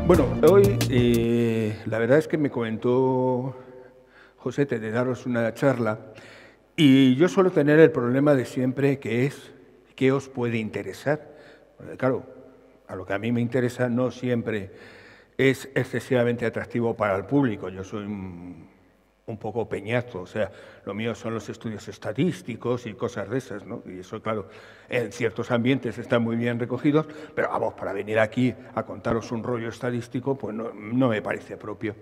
Bueno, hoy la verdad es que me comentó Josete de daros una charla y yo suelo tener el problema de siempre que es qué os puede interesar. Porque, claro, a lo que a mí me interesa no siempre es excesivamente atractivo para el público. Yo soy un poco peñazo, o sea, lo mío son los estudios estadísticos y cosas de esas, ¿no? Y eso, claro, en ciertos ambientes están muy bien recogidos, pero vamos, para venir aquí a contaros un rollo estadístico, pues no me parece propio.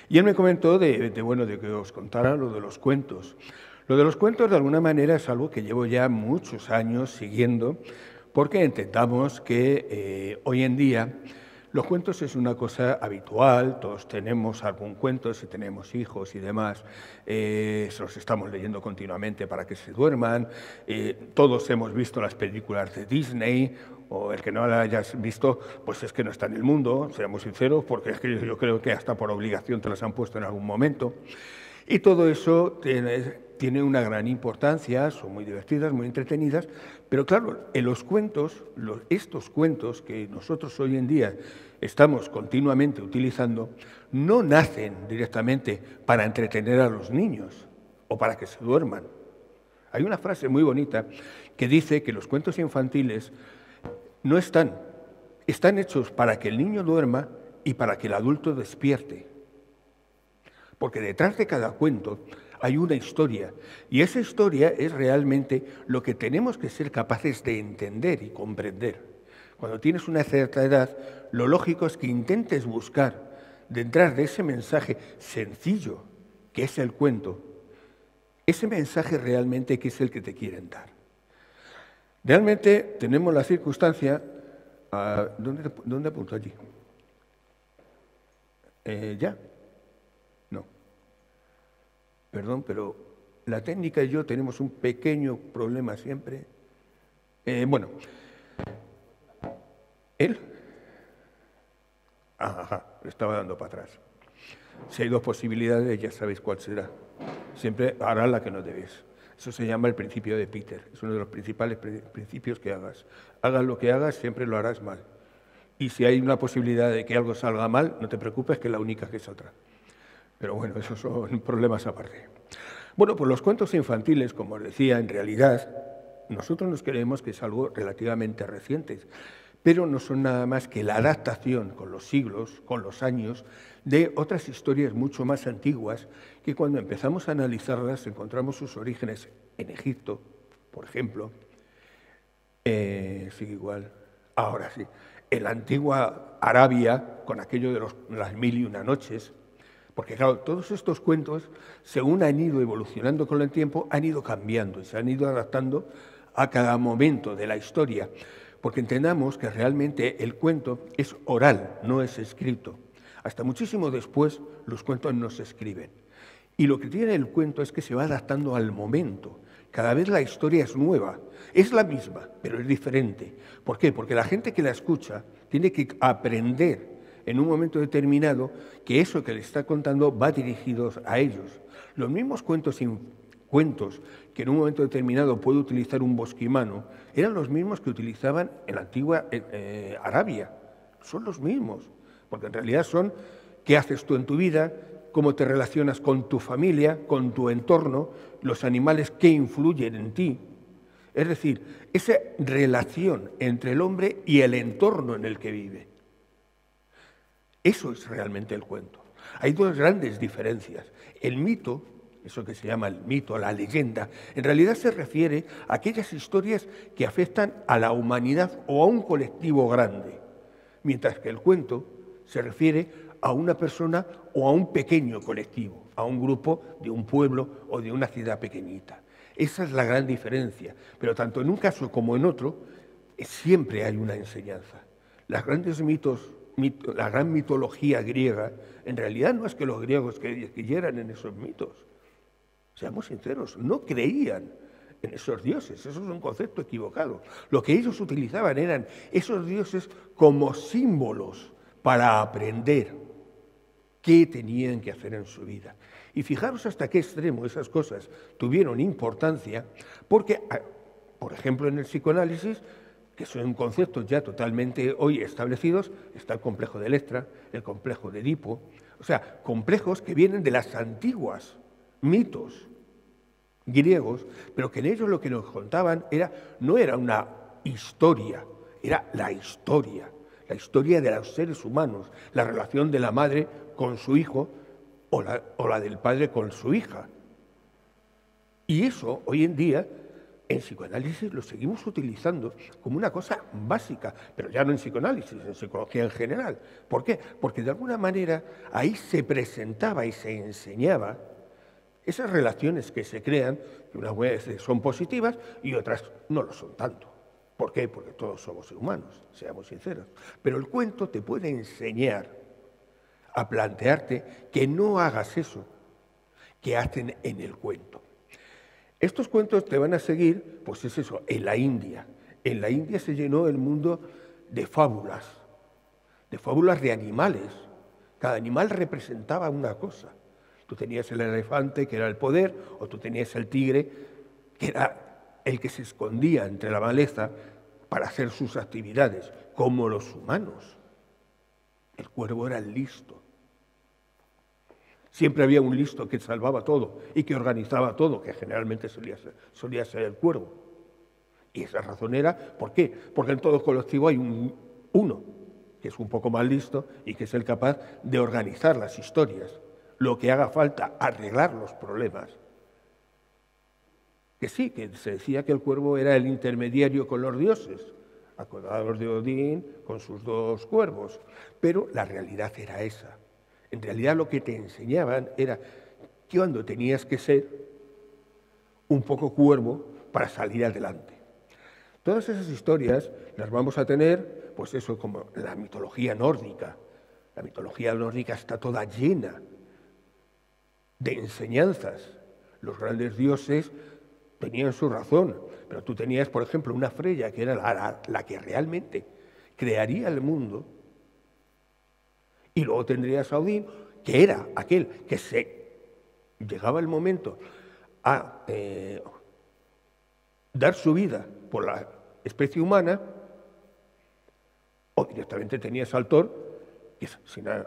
Y él me comentó de que os contara lo de los cuentos. Lo de los cuentos, de alguna manera, es algo que llevo ya muchos años siguiendo, porque entendamos que hoy en día los cuentos es una cosa habitual, todos tenemos algún cuento, si tenemos hijos y demás, se los estamos leyendo continuamente para que se duerman, todos hemos visto las películas de Disney, o el que no la hayas visto, pues es que no está en el mundo, seamos sinceros, porque es que yo creo que hasta por obligación te las han puesto en algún momento. Y todo eso tiene una gran importancia, son muy divertidas, muy entretenidas, pero claro, en los cuentos, estos cuentos que nosotros hoy en día estamos continuamente utilizando, no nacen directamente para entretener a los niños o para que se duerman. Hay una frase muy bonita que dice que los cuentos infantiles no están hechos para que el niño duerma y para que el adulto despierte. Porque detrás de cada cuento hay una historia, y esa historia es realmente lo que tenemos que ser capaces de entender y comprender. Cuando tienes una cierta edad, lo lógico es que intentes buscar detrás de ese mensaje sencillo, que es el cuento, ese mensaje realmente que es el que te quieren dar. Realmente tenemos la circunstancia... ¿Dónde apunto allí? ¿Ya? No. Perdón, pero la técnica y yo tenemos un pequeño problema siempre. Bueno, él... Ajá, le estaba dando para atrás. Si hay dos posibilidades, ya sabéis cuál será. Siempre harás la que no debes. Eso se llama el principio de Peter. Es uno de los principales principios que hagas. Hagas lo que hagas, siempre lo harás mal. Y si hay una posibilidad de que algo salga mal, no te preocupes, que la única que es otra. Pero bueno, esos son problemas aparte. Bueno, pues los cuentos infantiles, como os decía, en realidad, nosotros nos creemos que es algo relativamente reciente, pero no son nada más que la adaptación con los siglos, con los años, de otras historias mucho más antiguas que cuando empezamos a analizarlas encontramos sus orígenes en Egipto, por ejemplo. Sigue igual. Ahora sí. En la antigua Arabia, con aquello de las 1001 noches, porque claro, todos estos cuentos, según han ido evolucionando con el tiempo, han ido cambiando y se han ido adaptando a cada momento de la historia, porque entendamos que realmente el cuento es oral, no es escrito. Hasta muchísimo después los cuentos no se escriben. Y lo que tiene el cuento es que se va adaptando al momento. Cada vez la historia es nueva, es la misma, pero es diferente. ¿Por qué? Porque la gente que la escucha tiene que aprender en un momento determinado que eso que le está contando va dirigido a ellos. Los mismos cuentos que en un momento determinado puede utilizar un bosquimano eran los mismos que utilizaban en la antigua Arabia. Son los mismos, porque en realidad son qué haces tú en tu vida, cómo te relacionas con tu familia, con tu entorno, los animales que influyen en ti. Es decir, esa relación entre el hombre y el entorno en el que vive. Eso es realmente el cuento. Hay dos grandes diferencias. El mito, eso que se llama el mito, la leyenda, en realidad se refiere a aquellas historias que afectan a la humanidad o a un colectivo grande, mientras que el cuento se refiere a una persona o a un pequeño colectivo, a un grupo de un pueblo o de una ciudad pequeñita. Esa es la gran diferencia, pero tanto en un caso como en otro, siempre hay una enseñanza. Los grandes mitos, la gran mitología griega, en realidad no es que los griegos creyeran en esos mitos. Seamos sinceros, no creían en esos dioses, eso es un concepto equivocado. Lo que ellos utilizaban eran esos dioses como símbolos para aprender qué tenían que hacer en su vida. Y fijaros hasta qué extremo esas cosas tuvieron importancia, porque, por ejemplo, en el psicoanálisis, que son conceptos ya totalmente hoy establecidos, está el complejo de Electra, el complejo de Edipo, o sea, complejos que vienen de las antiguas mitos griegos, pero que en ellos lo que nos contaban no era una historia, era la historia de los seres humanos, la relación de la madre con su hijo o la del padre con su hija. Y eso, hoy en día, en psicoanálisis lo seguimos utilizando como una cosa básica, pero ya no en psicoanálisis, en psicología en general. ¿Por qué? Porque de alguna manera ahí se presentaba y se enseñaba esas relaciones que se crean, que unas veces son positivas y otras no lo son tanto. ¿Por qué? Porque todos somos humanos, seamos sinceros. Pero el cuento te puede enseñar a plantearte que no hagas eso que hacen en el cuento. Estos cuentos te van a seguir, pues es eso, en la India. En la India se llenó el mundo de fábulas de animales. Cada animal representaba una cosa. Tú tenías el elefante, que era el poder, o tú tenías el tigre, que era el que se escondía entre la maleza para hacer sus actividades, como los humanos. El cuervo era el listo. Siempre había un listo que salvaba todo y que organizaba todo, que generalmente solía ser el cuervo. Y esa razón era, ¿por qué? Porque en todo colectivo hay uno que es un poco más listo y que es el capaz de organizar las historias, lo que haga falta, arreglar los problemas. Que sí, que se decía que el cuervo era el intermediario con los dioses, acordados de Odín con sus dos cuervos, pero la realidad era esa. En realidad lo que te enseñaban era que cuando tenías que ser un poco cuervo para salir adelante. Todas esas historias las vamos a tener, pues eso, como la mitología nórdica. La mitología nórdica está toda llena de enseñanzas. Los grandes dioses tenían su razón, pero tú tenías, por ejemplo, una Freya que era la que realmente crearía el mundo. Y luego tendrías a Odín, que era aquel que llegaba el momento a dar su vida por la especie humana, o directamente tenías al Thor, que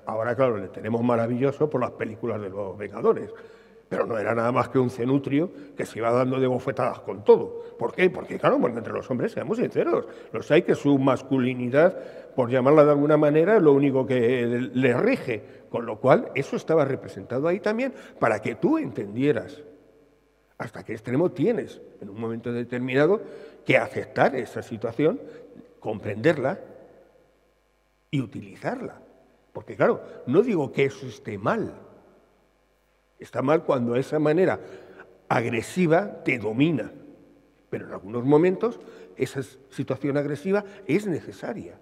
ahora claro le tenemos maravilloso por las películas de los Vengadores, pero no era nada más que un cenutrio que se iba dando de bofetadas con todo. ¿Por qué? Porque claro, porque entre los hombres, seamos sinceros, los hay que su masculinidad, por llamarla de alguna manera, es lo único que les rige, con lo cual eso estaba representado ahí también para que tú entendieras hasta qué extremo tienes en un momento determinado que aceptar esa situación, comprenderla y utilizarla. Porque claro, no digo que eso esté mal. Está mal cuando esa manera agresiva te domina, pero en algunos momentos esa situación agresiva es necesaria.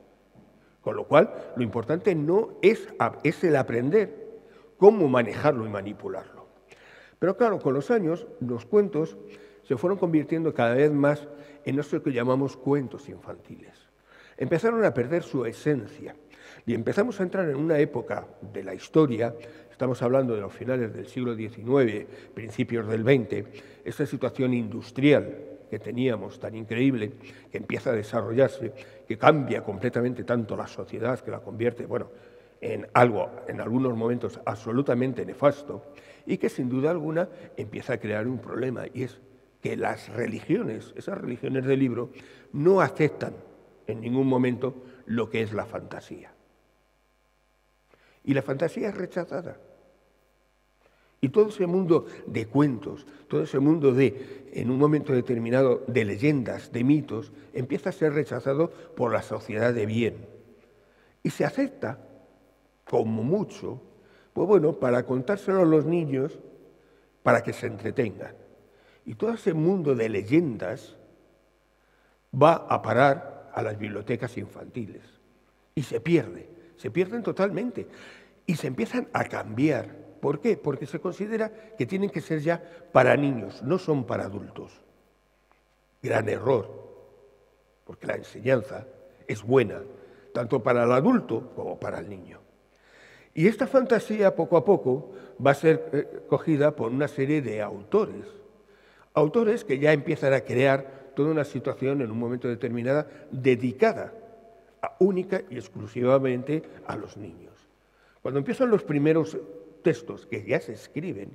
Con lo cual, lo importante no es el aprender cómo manejarlo y manipularlo. Pero claro, con los años, los cuentos se fueron convirtiendo cada vez más en eso que llamamos cuentos infantiles. Empezaron a perder su esencia y empezamos a entrar en una época de la historia. Estamos hablando de los finales del siglo XIX, principios del XX, esa situación industrial que teníamos tan increíble, que empieza a desarrollarse, que cambia completamente tanto la sociedad, que la convierte, en algo, en algunos momentos, absolutamente nefasto, y que sin duda alguna empieza a crear un problema, y es que las religiones, esas religiones del libro, no aceptan en ningún momento lo que es la fantasía. Y la fantasía es rechazada. Y todo ese mundo de cuentos, todo ese mundo en un momento determinado, de leyendas, de mitos, empieza a ser rechazado por la sociedad de bien. Y se acepta, como mucho, para contárselo a los niños, para que se entretengan. Y todo ese mundo de leyendas va a parar a las bibliotecas infantiles. Y se pierden totalmente. Y se empiezan a cambiar. ¿Por qué? Porque se considera que tienen que ser ya para niños, no son para adultos. Gran error, porque la enseñanza es buena, tanto para el adulto como para el niño. Y esta fantasía, poco a poco, va a ser cogida por una serie de autores que ya empiezan a crear toda una situación en un momento determinado dedicada única y exclusivamente a los niños. Cuando empiezan los primeros textos que ya se escriben,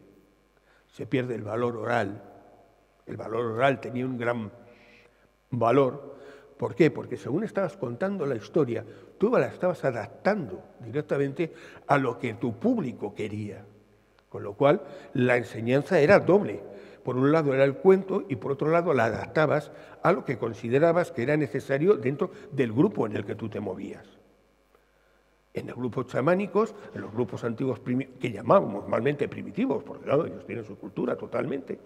se pierde el valor oral. El valor oral tenía un gran valor. ¿Por qué? Porque según estabas contando la historia, tú la estabas adaptando directamente a lo que tu público quería. Con lo cual, la enseñanza era doble. Por un lado era el cuento y por otro lado la adaptabas a lo que considerabas que era necesario dentro del grupo en el que tú te movías. En los grupos chamánicos, en los grupos antiguos que llamábamos normalmente primitivos, porque claro, ellos tienen su cultura totalmente,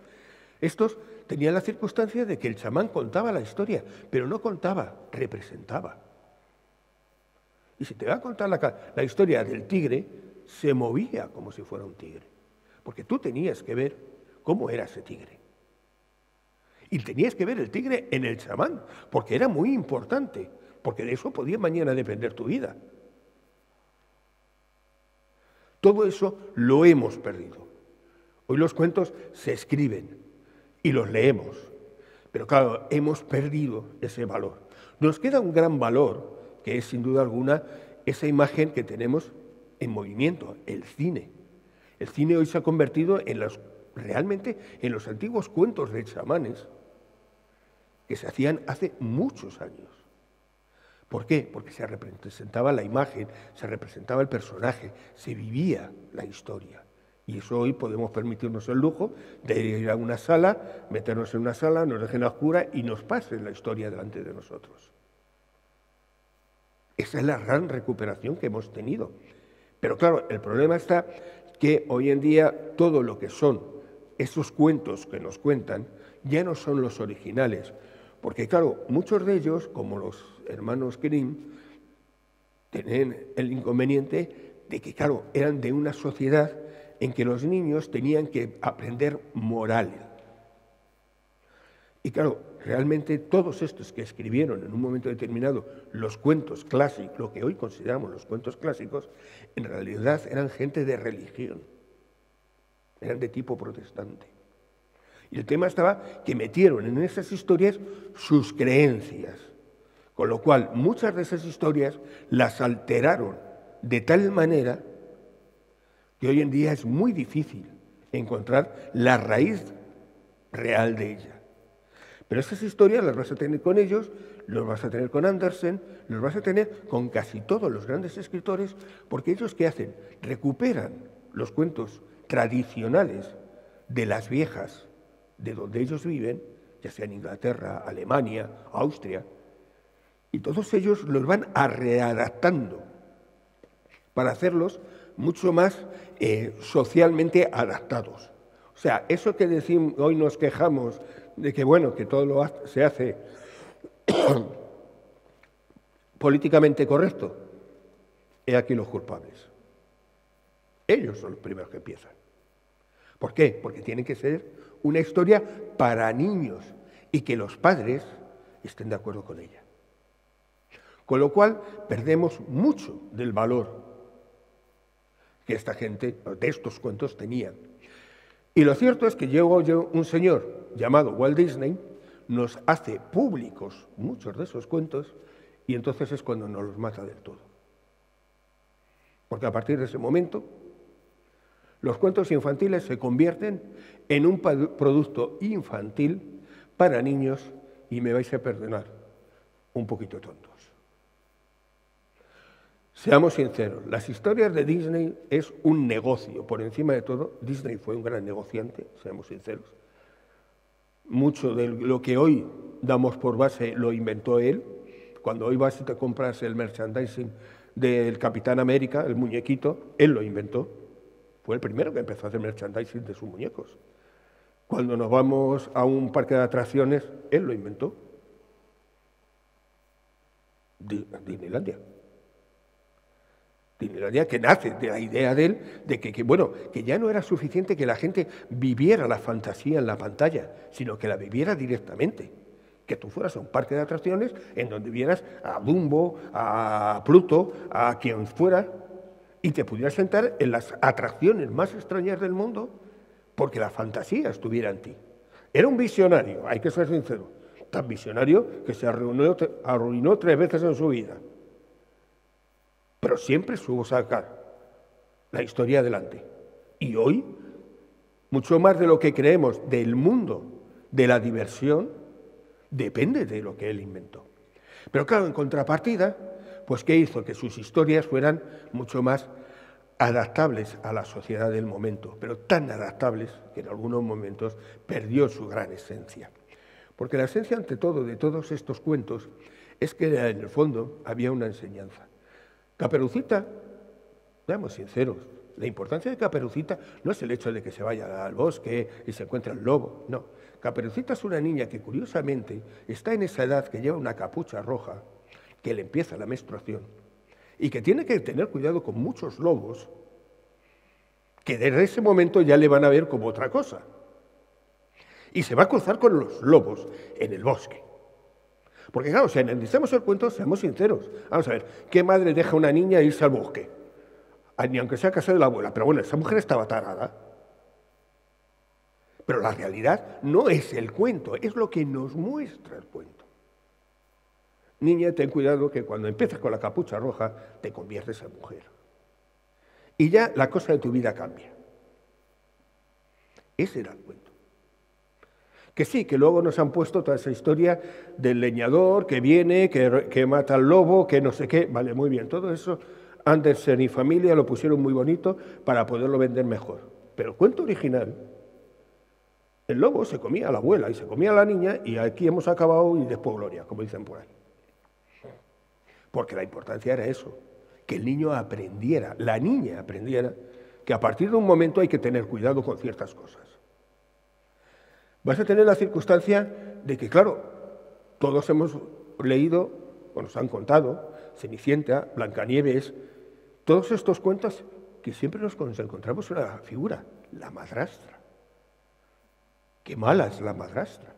estos tenían la circunstancia de que el chamán contaba la historia, pero no contaba, representaba. Y si te va a contar la historia del tigre, se movía como si fuera un tigre, porque tú tenías que ver cómo era ese tigre. Y tenías que ver el tigre en el chamán, porque era muy importante, porque de eso podía mañana depender tu vida. Todo eso lo hemos perdido. Hoy los cuentos se escriben y los leemos, pero claro, hemos perdido ese valor. Nos queda un gran valor, que es sin duda alguna esa imagen que tenemos en movimiento, el cine. El cine hoy se ha convertido realmente en los antiguos cuentos de chamanes que se hacían hace muchos años. ¿Por qué? Porque se representaba la imagen, se representaba el personaje, se vivía la historia. Y eso hoy podemos permitirnos el lujo de ir a una sala, meternos en una sala, nos dejen a oscuras y nos pasen la historia delante de nosotros. Esa es la gran recuperación que hemos tenido. Pero claro, el problema está que hoy en día todo lo que son esos cuentos que nos cuentan ya no son los originales. Porque claro, muchos de ellos, como los hermanos Grimm, tienen el inconveniente de que, claro, eran de una sociedad en que los niños tenían que aprender moral. Y claro, realmente todos estos que escribieron en un momento determinado los cuentos clásicos, lo que hoy consideramos los cuentos clásicos, en realidad eran gente de religión, eran de tipo protestante. Y el tema estaba que metieron en esas historias sus creencias, con lo cual muchas de esas historias las alteraron de tal manera que hoy en día es muy difícil encontrar la raíz real de ella. Pero esas historias las vas a tener con ellos, los vas a tener con Andersen, los vas a tener con casi todos los grandes escritores, porque ellos ¿qué hacen? Recuperan los cuentos tradicionales de las viejas, de donde ellos viven, ya sea en Inglaterra, Alemania, Austria, y todos ellos los van readaptando para hacerlos mucho más socialmente adaptados. O sea, eso que decimos, hoy nos quejamos de que, bueno, que todo se hace políticamente correcto, he aquí los culpables. Ellos son los primeros que empiezan. ¿Por qué? Porque tiene que ser una historia para niños y que los padres estén de acuerdo con ella. Con lo cual perdemos mucho del valor que esta gente de estos cuentos tenían. Y lo cierto es que llegó un señor llamado Walt Disney, nos hace públicos muchos de esos cuentos y entonces es cuando nos los mata del todo. Porque a partir de ese momento los cuentos infantiles se convierten en un producto infantil para niños y me vais a perdonar, un poquito tontos. Seamos sinceros, las historias de Disney es un negocio. Por encima de todo, Disney fue un gran negociante, seamos sinceros. Mucho de lo que hoy damos por base lo inventó él. Cuando hoy vas y te compras el merchandising del Capitán América, el muñequito, él lo inventó. Fue el primero que empezó a hacer merchandising de sus muñecos. Cuando nos vamos a un parque de atracciones, él lo inventó. Disneylandia, que nace de la idea de él, de que ya no era suficiente que la gente viviera la fantasía en la pantalla, sino que la viviera directamente. Que tú fueras a un parque de atracciones en donde vieras a Dumbo, a Pluto, a quien fuera, y te pudieras sentar en las atracciones más extrañas del mundo, porque la fantasía estuviera en ti. Era un visionario, hay que ser sincero, tan visionario que se arruinó 3 veces en su vida. Pero siempre supo sacar la historia adelante. Y hoy, mucho más de lo que creemos del mundo de la diversión, depende de lo que él inventó. Pero claro, en contrapartida, pues ¿qué hizo? Que sus historias fueran mucho más adaptables a la sociedad del momento, pero tan adaptables que en algunos momentos perdió su gran esencia. Porque la esencia, ante todo, de todos estos cuentos es que en el fondo había una enseñanza. Caperucita, seamos sinceros, la importancia de Caperucita no es el hecho de que se vaya al bosque y se encuentre el lobo, no. Caperucita es una niña que curiosamente está en esa edad que lleva una capucha roja, que le empieza la menstruación y que tiene que tener cuidado con muchos lobos que desde ese momento ya le van a ver como otra cosa. Y se va a cruzar con los lobos en el bosque. Porque claro, si analizamos el cuento, seamos sinceros. Vamos a ver, ¿qué madre deja a una niña irse al bosque? Ni aunque sea casa de la abuela. Pero bueno, esa mujer estaba tarada. Pero la realidad no es el cuento, es lo que nos muestra el cuento. Niña, ten cuidado que cuando empiezas con la capucha roja, te conviertes en mujer. Y ya la cosa de tu vida cambia. Ese era el cuento. Que sí, que luego nos han puesto toda esa historia del leñador que viene, que mata al lobo, que no sé qué. Vale, muy bien, todo eso Andersen y familia lo pusieron muy bonito para poderlo vender mejor. Pero el cuento original, el lobo se comía a la abuela y se comía a la niña y aquí hemos acabado y después gloria, como dicen por ahí. Porque la importancia era eso, que el niño aprendiera, la niña aprendiera, que a partir de un momento hay que tener cuidado con ciertas cosas. Vas a tener la circunstancia de que, claro, todos hemos leído, o nos han contado, Cenicienta, Blancanieves, todos estos cuentos que siempre nos encontramos una figura, la madrastra. Qué mala es la madrastra.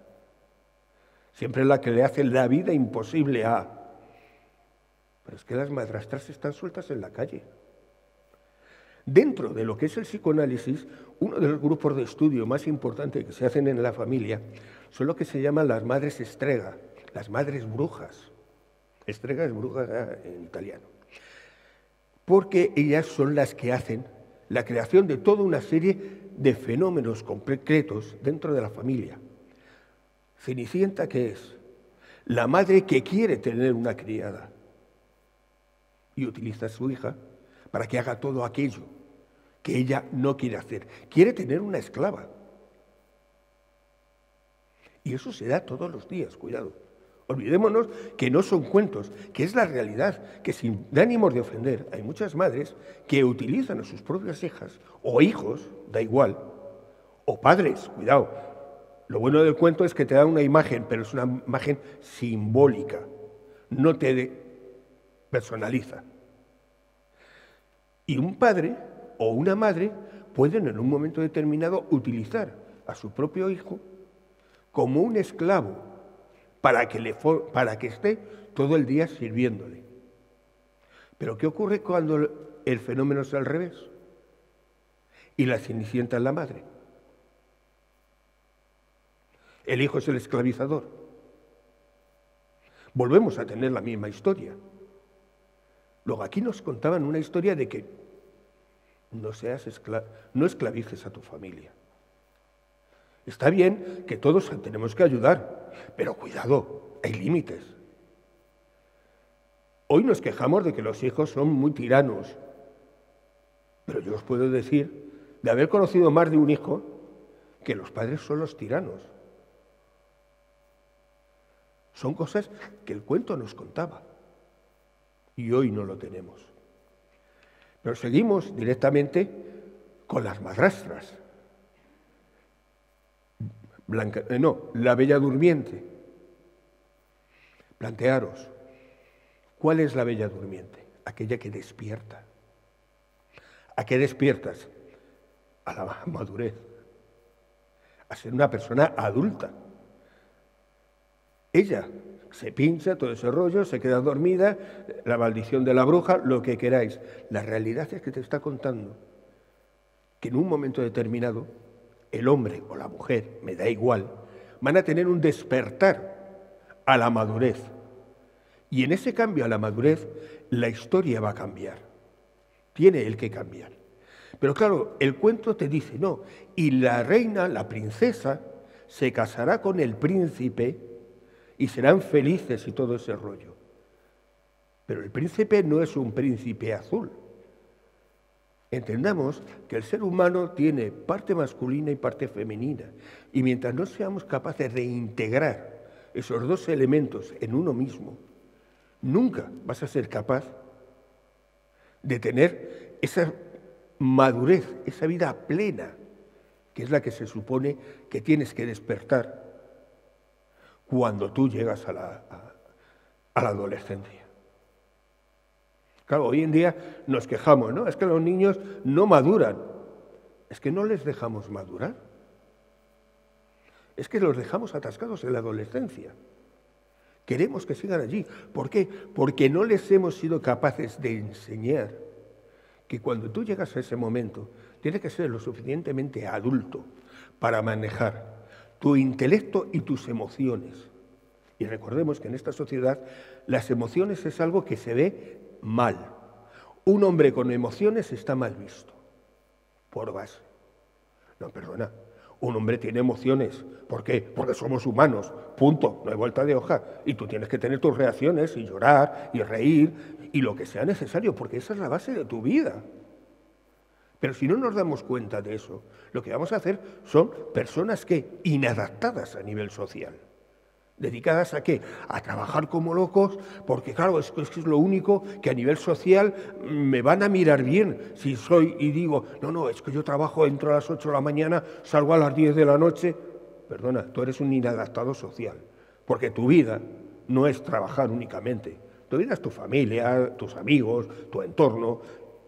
Siempre es la que le hace la vida imposible a... Pero es que las madrastras están sueltas en la calle. Dentro de lo que es el psicoanálisis, uno de los grupos de estudio más importantes que se hacen en la familia son lo que se llaman las madres estrega, las madres brujas. Estrega es bruja en italiano. Porque ellas son las que hacen la creación de toda una serie de fenómenos concretos dentro de la familia. Cenicienta, ¿qué es? La madre que quiere tener una criada y utiliza a su hija para que haga todo aquello que ella no quiere hacer. Quiere tener una esclava. Y eso se da todos los días, cuidado. Olvidémonos que no son cuentos, que es la realidad, que sin ánimos de ofender, hay muchas madres que utilizan a sus propias hijas, o hijos, da igual, o padres, cuidado. Lo bueno del cuento es que te da una imagen, pero es una imagen simbólica, no te personaliza. Y un padre o una madre pueden en un momento determinado utilizar a su propio hijo como un esclavo para que esté todo el día sirviéndole. Pero ¿qué ocurre cuando el fenómeno es al revés? Y la Cenicienta es la madre. El hijo es el esclavizador. Volvemos a tener la misma historia. Luego aquí nos contaban una historia de que no esclavices a tu familia. Está bien que todos tenemos que ayudar, pero cuidado, hay límites. Hoy nos quejamos de que los hijos son muy tiranos, pero yo os puedo decir, de haber conocido más de un hijo, que los padres son los tiranos. Son cosas que el cuento nos contaba y hoy no lo tenemos. Pero seguimos directamente con las madrastras. La Bella Durmiente. Plantearos, ¿cuál es la Bella Durmiente? Aquella que despierta. ¿A qué despiertas? A la madurez, a ser una persona adulta. Ella se pincha todo ese rollo, se queda dormida, la maldición de la bruja, lo que queráis. La realidad es que te está contando que en un momento determinado el hombre o la mujer, me da igual, van a tener un despertar a la madurez. Y en ese cambio a la madurez, la historia va a cambiar. Tiene él que cambiar. Pero claro, el cuento te dice, no, y la reina, la princesa, se casará con el príncipe y serán felices y todo ese rollo. Pero el príncipe no es un príncipe azul. Entendamos que el ser humano tiene parte masculina y parte femenina. Y mientras no seamos capaces de integrar esos dos elementos en uno mismo, nunca vas a ser capaz de tener esa madurez, esa vida plena, que es la que se supone que tienes que despertar cuando tú llegas a la adolescencia. Claro, hoy en día nos quejamos, ¿no? Es que los niños no maduran. Es que no les dejamos madurar. Es que los dejamos atascados en la adolescencia. Queremos que sigan allí. ¿Por qué? Porque no les hemos sido capaces de enseñar que cuando tú llegas a ese momento, tienes que ser lo suficientemente adulto para manejar tu intelecto y tus emociones. Y recordemos que en esta sociedad las emociones es algo que se ve mal. Un hombre con emociones está mal visto, por base. No, perdona, un hombre tiene emociones. ¿Por qué? Porque somos humanos, punto, no hay vuelta de hoja. Y tú tienes que tener tus reacciones y llorar y reír y lo que sea necesario, porque esa es la base de tu vida. Pero si no nos damos cuenta de eso, lo que vamos a hacer son personas que inadaptadas a nivel social. ¿Dedicadas a qué? A trabajar como locos, porque claro, es lo único que a nivel social me van a mirar bien si soy y digo, no, es que yo trabajo, entro a las 8 de la mañana, salgo a las 10 de la noche. Perdona, tú eres un inadaptado social, porque tu vida no es trabajar únicamente. Tu vida es tu familia, tus amigos, tu entorno,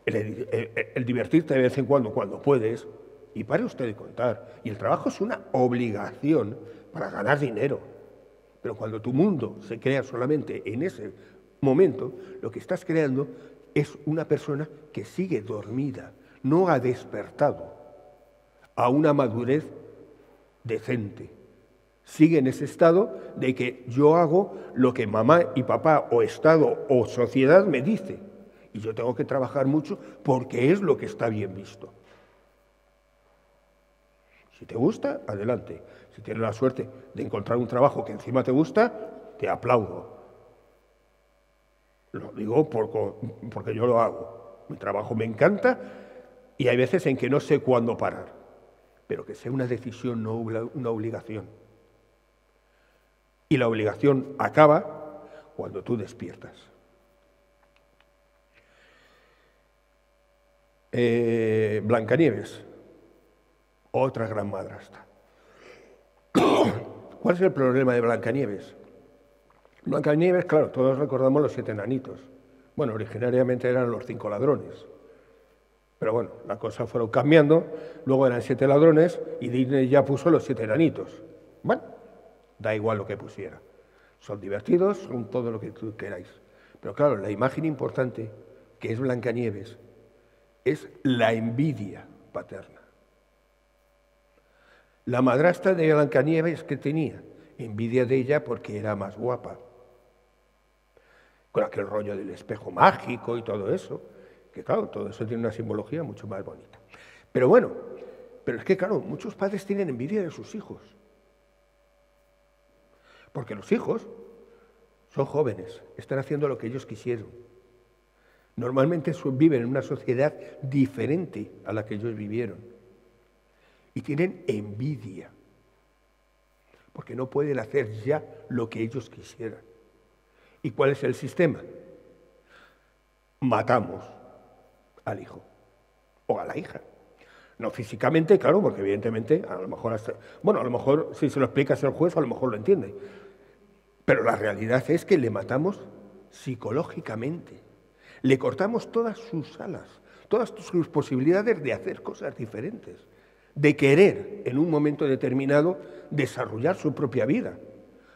el divertirte de vez en cuando puedes, y pare usted de contar. Y el trabajo es una obligación para ganar dinero. Pero cuando tu mundo se crea solamente en ese momento, lo que estás creando es una persona que sigue dormida, no ha despertado a una madurez decente. Sigue en ese estado de que yo hago lo que mamá y papá o Estado o sociedad me dice. Y yo tengo que trabajar mucho porque es lo que está bien visto. Si te gusta, adelante. Si tienes la suerte de encontrar un trabajo que encima te gusta, te aplaudo. Lo digo porque yo lo hago. Mi trabajo me encanta y hay veces en que no sé cuándo parar. Pero que sea una decisión, no una obligación. Y la obligación acaba cuando tú despiertas. Blancanieves, otra gran madrastra. ¿Cuál es el problema de Blancanieves? Blancanieves, claro, todos recordamos los 7 enanitos. Bueno, originariamente eran los 5 ladrones. Pero bueno, las cosas fueron cambiando, luego eran 7 ladrones y Disney ya puso los 7 enanitos. Bueno, da igual lo que pusiera. Son divertidos, son todo lo que tú queráis. Pero claro, la imagen importante, que es Blancanieves, es la envidia paterna. La madrastra de Blancanieves, ¿qué tenía? Envidia de ella porque era más guapa. Con aquel rollo del espejo mágico y todo eso, que claro, todo eso tiene una simbología mucho más bonita. Pero bueno, pero es que claro, muchos padres tienen envidia de sus hijos. Porque los hijos son jóvenes, están haciendo lo que ellos quisieron. Normalmente viven en una sociedad diferente a la que ellos vivieron. Y tienen envidia, porque no pueden hacer ya lo que ellos quisieran. ¿Y cuál es el sistema? Matamos al hijo o a la hija. No físicamente, claro, porque evidentemente, a lo mejor si se lo explicas al juez, a lo mejor lo entiende. Pero la realidad es que le matamos psicológicamente. Le cortamos todas sus alas, todas sus posibilidades de hacer cosas diferentes, de querer en un momento determinado desarrollar su propia vida.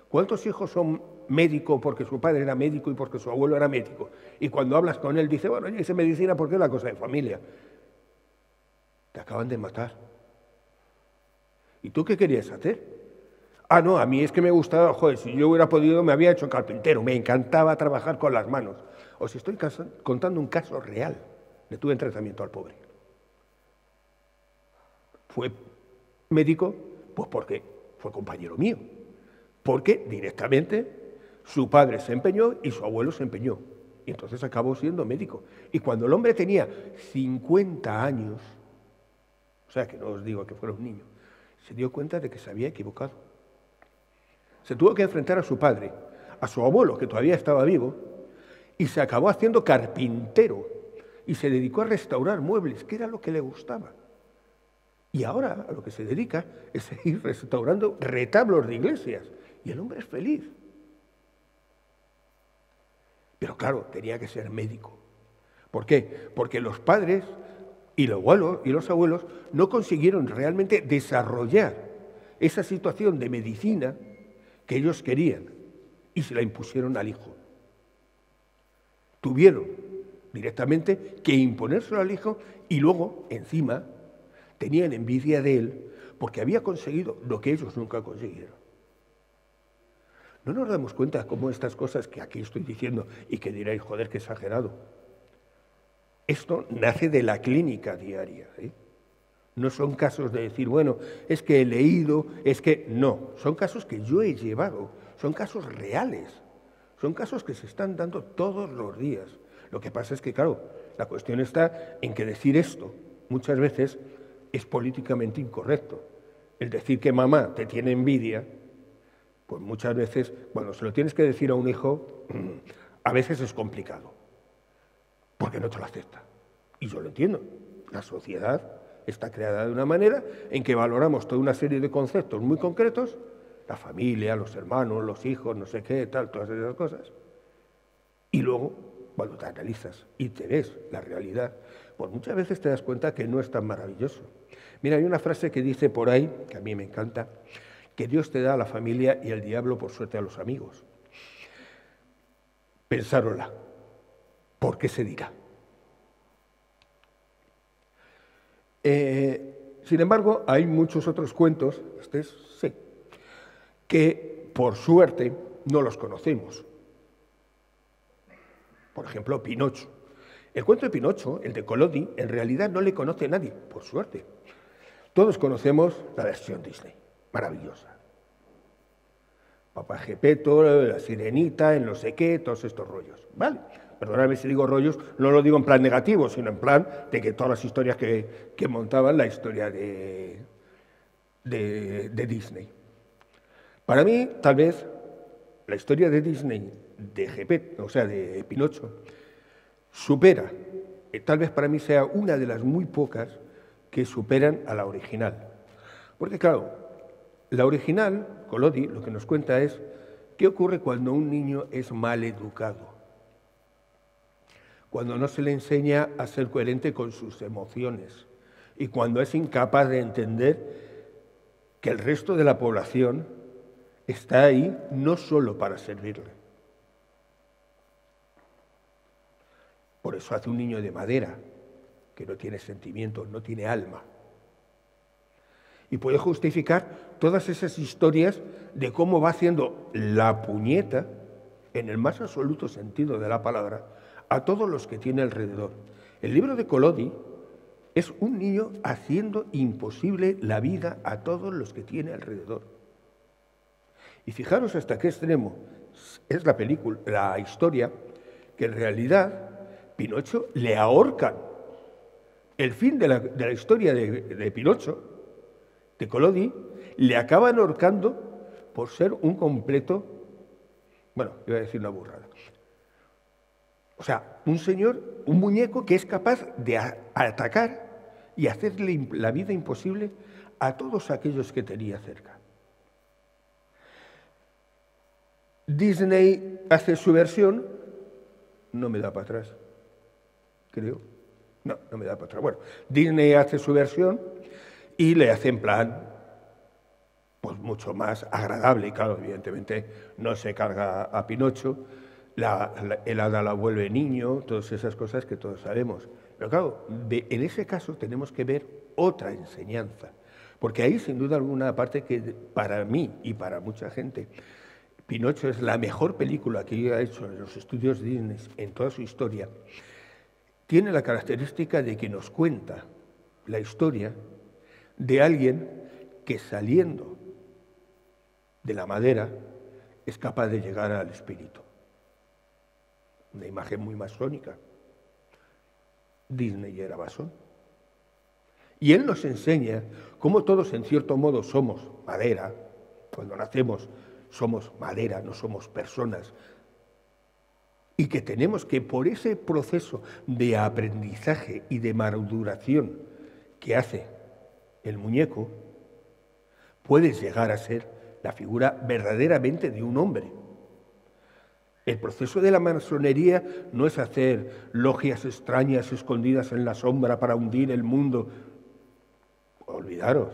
¿Cuántos hijos son médicos porque su padre era médico y porque su abuelo era médico? Y cuando hablas con él dice, bueno, yo hice medicina porque es la cosa de familia. Te acaban de matar. ¿Y tú qué querías hacer? Ah, no, a mí es que me gustaba, joder, si yo hubiera podido me había hecho carpintero, me encantaba trabajar con las manos. Os estoy contando un caso real. Le tuve en tratamiento al pobre. Fue médico, pues porque fue compañero mío. Porque directamente su padre se empeñó y su abuelo se empeñó. Y entonces acabó siendo médico. Y cuando el hombre tenía 50 años, o sea que no os digo que fuera un niño, se dio cuenta de que se había equivocado. Se tuvo que enfrentar a su padre, a su abuelo, que todavía estaba vivo, y se acabó haciendo carpintero y se dedicó a restaurar muebles, que era lo que le gustaba. Y ahora a lo que se dedica es seguir restaurando retablos de iglesias. Y el hombre es feliz. Pero claro, tenía que ser médico. ¿Por qué? Porque los padres y los abuelos no consiguieron realmente desarrollar esa situación de medicina que ellos querían y se la impusieron al hijo. Tuvieron directamente que imponérselo al hijo y luego, encima, tenían envidia de él porque había conseguido lo que ellos nunca consiguieron. No nos damos cuenta cómo estas cosas que aquí estoy diciendo y que diréis, joder, qué exagerado. Esto nace de la clínica diaria, ¿eh? No son casos de decir, bueno, es que he leído, es que... No, son casos que yo he llevado, son casos reales, son casos que se están dando todos los días. Lo que pasa es que, claro, la cuestión está en que decir esto muchas veces es políticamente incorrecto. El decir que mamá te tiene envidia, pues muchas veces, cuando se lo tienes que decir a un hijo, a veces es complicado, porque no te lo acepta. Y yo lo entiendo, la sociedad está creada de una manera en que valoramos toda una serie de conceptos muy concretos, la familia, los hermanos, los hijos, no sé qué, tal, todas esas cosas. Y luego, cuando te analizas y te ves la realidad, pues muchas veces te das cuenta que no es tan maravilloso. Mira, hay una frase que dice por ahí, que a mí me encanta, que Dios te da a la familia y el diablo por suerte a los amigos. Pensáronla, ¿por qué se dirá? Sin embargo, hay muchos otros cuentos, sí, que por suerte no los conocemos. Por ejemplo, Pinocho. El cuento de Pinocho, el de Collodi, en realidad no le conoce nadie, por suerte. Todos conocemos la versión Disney, maravillosa. Papá Gepetto, la Sirenita, el no sé qué, todos estos rollos. Vale, perdóname si digo rollos, no lo digo en plan negativo, sino en plan de que todas las historias que montaban la historia de Disney. Para mí, tal vez, la historia de Disney, de Gepetto, o sea, de Pinocho, supera, tal vez para mí sea una de las muy pocas que superan a la original. Porque claro, la original, Collodi, lo que nos cuenta es qué ocurre cuando un niño es mal educado, cuando no se le enseña a ser coherente con sus emociones y cuando es incapaz de entender que el resto de la población está ahí no solo para servirle. Por eso hace un niño de madera, que no tiene sentimientos, no tiene alma. Y puede justificar todas esas historias de cómo va haciendo la puñeta, en el más absoluto sentido de la palabra, a todos los que tiene alrededor. El libro de Collodi es un niño haciendo imposible la vida a todos los que tiene alrededor. Y fijaros hasta qué extremo es la historia, que en realidad Pinocho le ahorcan. El fin de la historia de Pinocho, de Collodi, le acaban ahorcando por ser un completo, bueno, iba a decir una burrada. O sea, un señor, un muñeco que es capaz de atacar y hacerle la vida imposible a todos aquellos que tenía cerca. Disney hace su versión, no me da para atrás, creo. No me da para atrás. Bueno, Disney hace su versión y le hace en plan, pues mucho más agradable. Y claro, evidentemente no se carga a Pinocho, el hada la vuelve niño, todas esas cosas que todos sabemos. Pero claro, en ese caso tenemos que ver otra enseñanza. Porque ahí, sin duda alguna, aparte que para mí y para mucha gente, Pinocho es la mejor película que ha hecho en los estudios Disney en toda su historia, tiene la característica de que nos cuenta la historia de alguien que saliendo de la madera es capaz de llegar al espíritu. Una imagen muy masónica. Disney era masón. Y él nos enseña cómo todos en cierto modo somos madera. Cuando nacemos somos madera, no somos personas. Y que tenemos que por ese proceso de aprendizaje y de maduración que hace el muñeco, puedes llegar a ser la figura verdaderamente de un hombre. El proceso de la masonería no es hacer logias extrañas escondidas en la sombra para hundir el mundo. Olvidaros.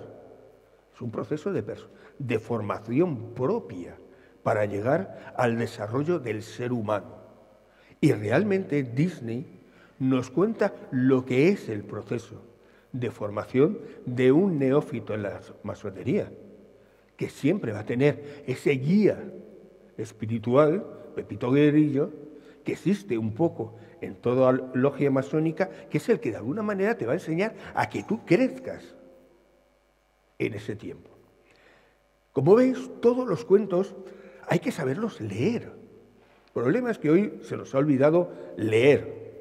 Es un proceso de formación propia para llegar al desarrollo del ser humano. Y realmente Disney nos cuenta lo que es el proceso de formación de un neófito en la masonería, que siempre va a tener ese guía espiritual, Pepito Grillo, que existe un poco en toda logia masónica, que es el que de alguna manera te va a enseñar a que tú crezcas en ese tiempo. Como veis, todos los cuentos hay que saberlos leer. El problema es que hoy se nos ha olvidado leer.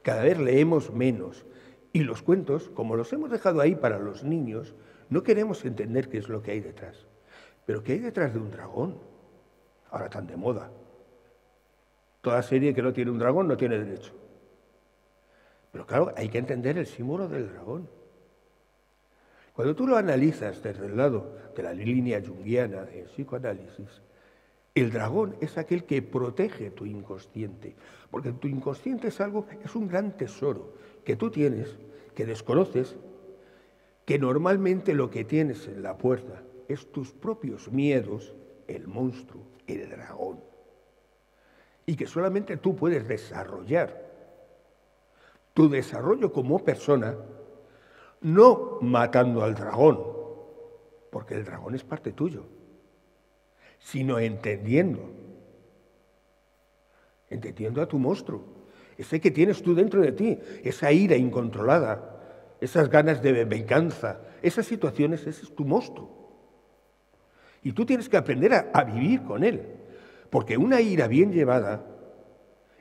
Cada vez leemos menos. Y los cuentos, como los hemos dejado ahí para los niños, no queremos entender qué es lo que hay detrás. Pero ¿qué hay detrás de un dragón? Ahora tan de moda. Toda serie que no tiene un dragón no tiene derecho. Pero claro, hay que entender el símbolo del dragón. Cuando tú lo analizas desde el lado de la línea junguiana del psicoanálisis, el dragón es aquel que protege tu inconsciente, porque tu inconsciente es un gran tesoro que tú tienes, que desconoces, que normalmente lo que tienes en la puerta es tus propios miedos, el monstruo, el dragón, y que solamente tú puedes desarrollar tu desarrollo como persona, no matando al dragón, porque el dragón es parte tuyo, sino entendiendo a tu monstruo, ese que tienes tú dentro de ti, esa ira incontrolada, esas ganas de venganza, esas situaciones, ese es tu monstruo. Y tú tienes que aprender a vivir con él, porque una ira bien llevada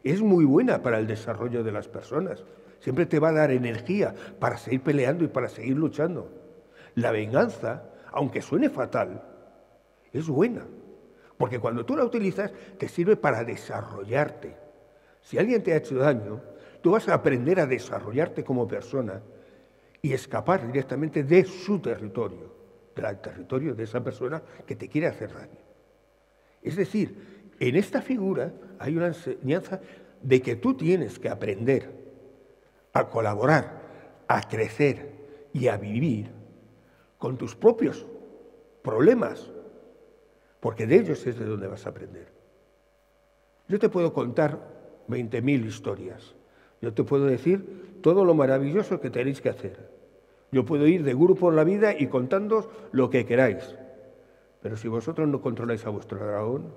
es muy buena para el desarrollo de las personas. Siempre te va a dar energía para seguir peleando y para seguir luchando. La venganza, aunque suene fatal, es buena, porque cuando tú la utilizas te sirve para desarrollarte. Si alguien te ha hecho daño, tú vas a aprender a desarrollarte como persona y escapar directamente de su territorio, del territorio de esa persona que te quiere hacer daño. Es decir, en esta figura hay una enseñanza de que tú tienes que aprender a colaborar, a crecer y a vivir con tus propios problemas, porque de ellos es de donde vas a aprender. Yo te puedo contar 20.000 historias. Yo te puedo decir todo lo maravilloso que tenéis que hacer. Yo puedo ir de gurú por la vida y contándoos lo que queráis. Pero si vosotros no controláis a vuestro dragón,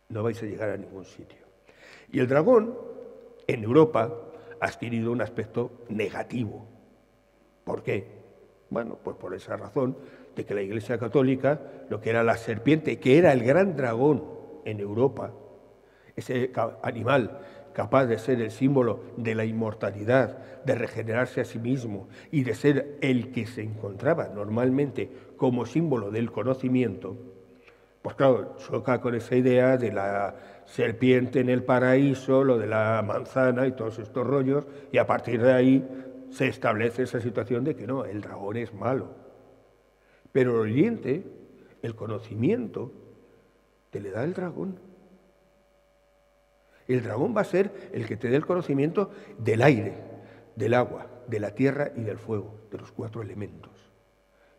no vais a llegar a ningún sitio. Y el dragón, en Europa, ha adquirido un aspecto negativo. ¿Por qué? Bueno, pues por esa razón de que la Iglesia Católica, lo que era la serpiente, que era el gran dragón en Europa, ese animal capaz de ser el símbolo de la inmortalidad, de regenerarse a sí mismo y de ser el que se encontraba normalmente como símbolo del conocimiento, pues claro, choca con esa idea de la serpiente en el paraíso, lo de la manzana y todos estos rollos, y a partir de ahí se establece esa situación de que no, el dragón es malo. Pero el oyente, el conocimiento, te le da el dragón. El dragón va a ser el que te dé el conocimiento del aire, del agua, de la tierra y del fuego, de los 4 elementos.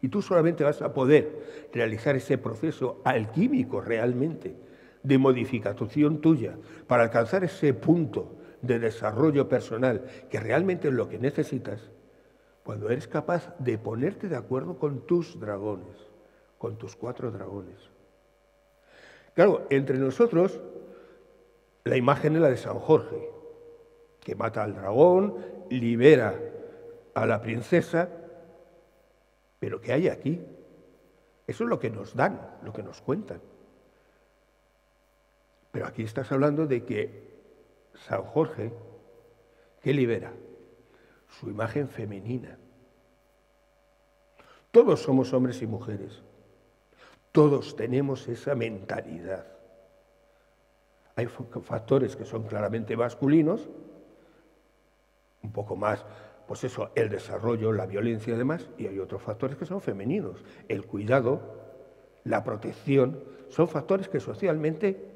Y tú solamente vas a poder realizar ese proceso alquímico realmente de modificación tuya para alcanzar ese punto de desarrollo personal que realmente es lo que necesitas, cuando eres capaz de ponerte de acuerdo con tus dragones, con tus 4 dragones. Claro, entre nosotros, la imagen es la de San Jorge, que mata al dragón, libera a la princesa, pero ¿qué hay aquí? Eso es lo que nos dan, lo que nos cuentan. Pero aquí estás hablando de que San Jorge, ¿qué libera? Su imagen femenina. Todos somos hombres y mujeres. Todos tenemos esa mentalidad. Hay factores que son claramente masculinos, un poco más, pues eso, el desarrollo, la violencia y demás, y hay otros factores que son femeninos. El cuidado, la protección, son factores que socialmente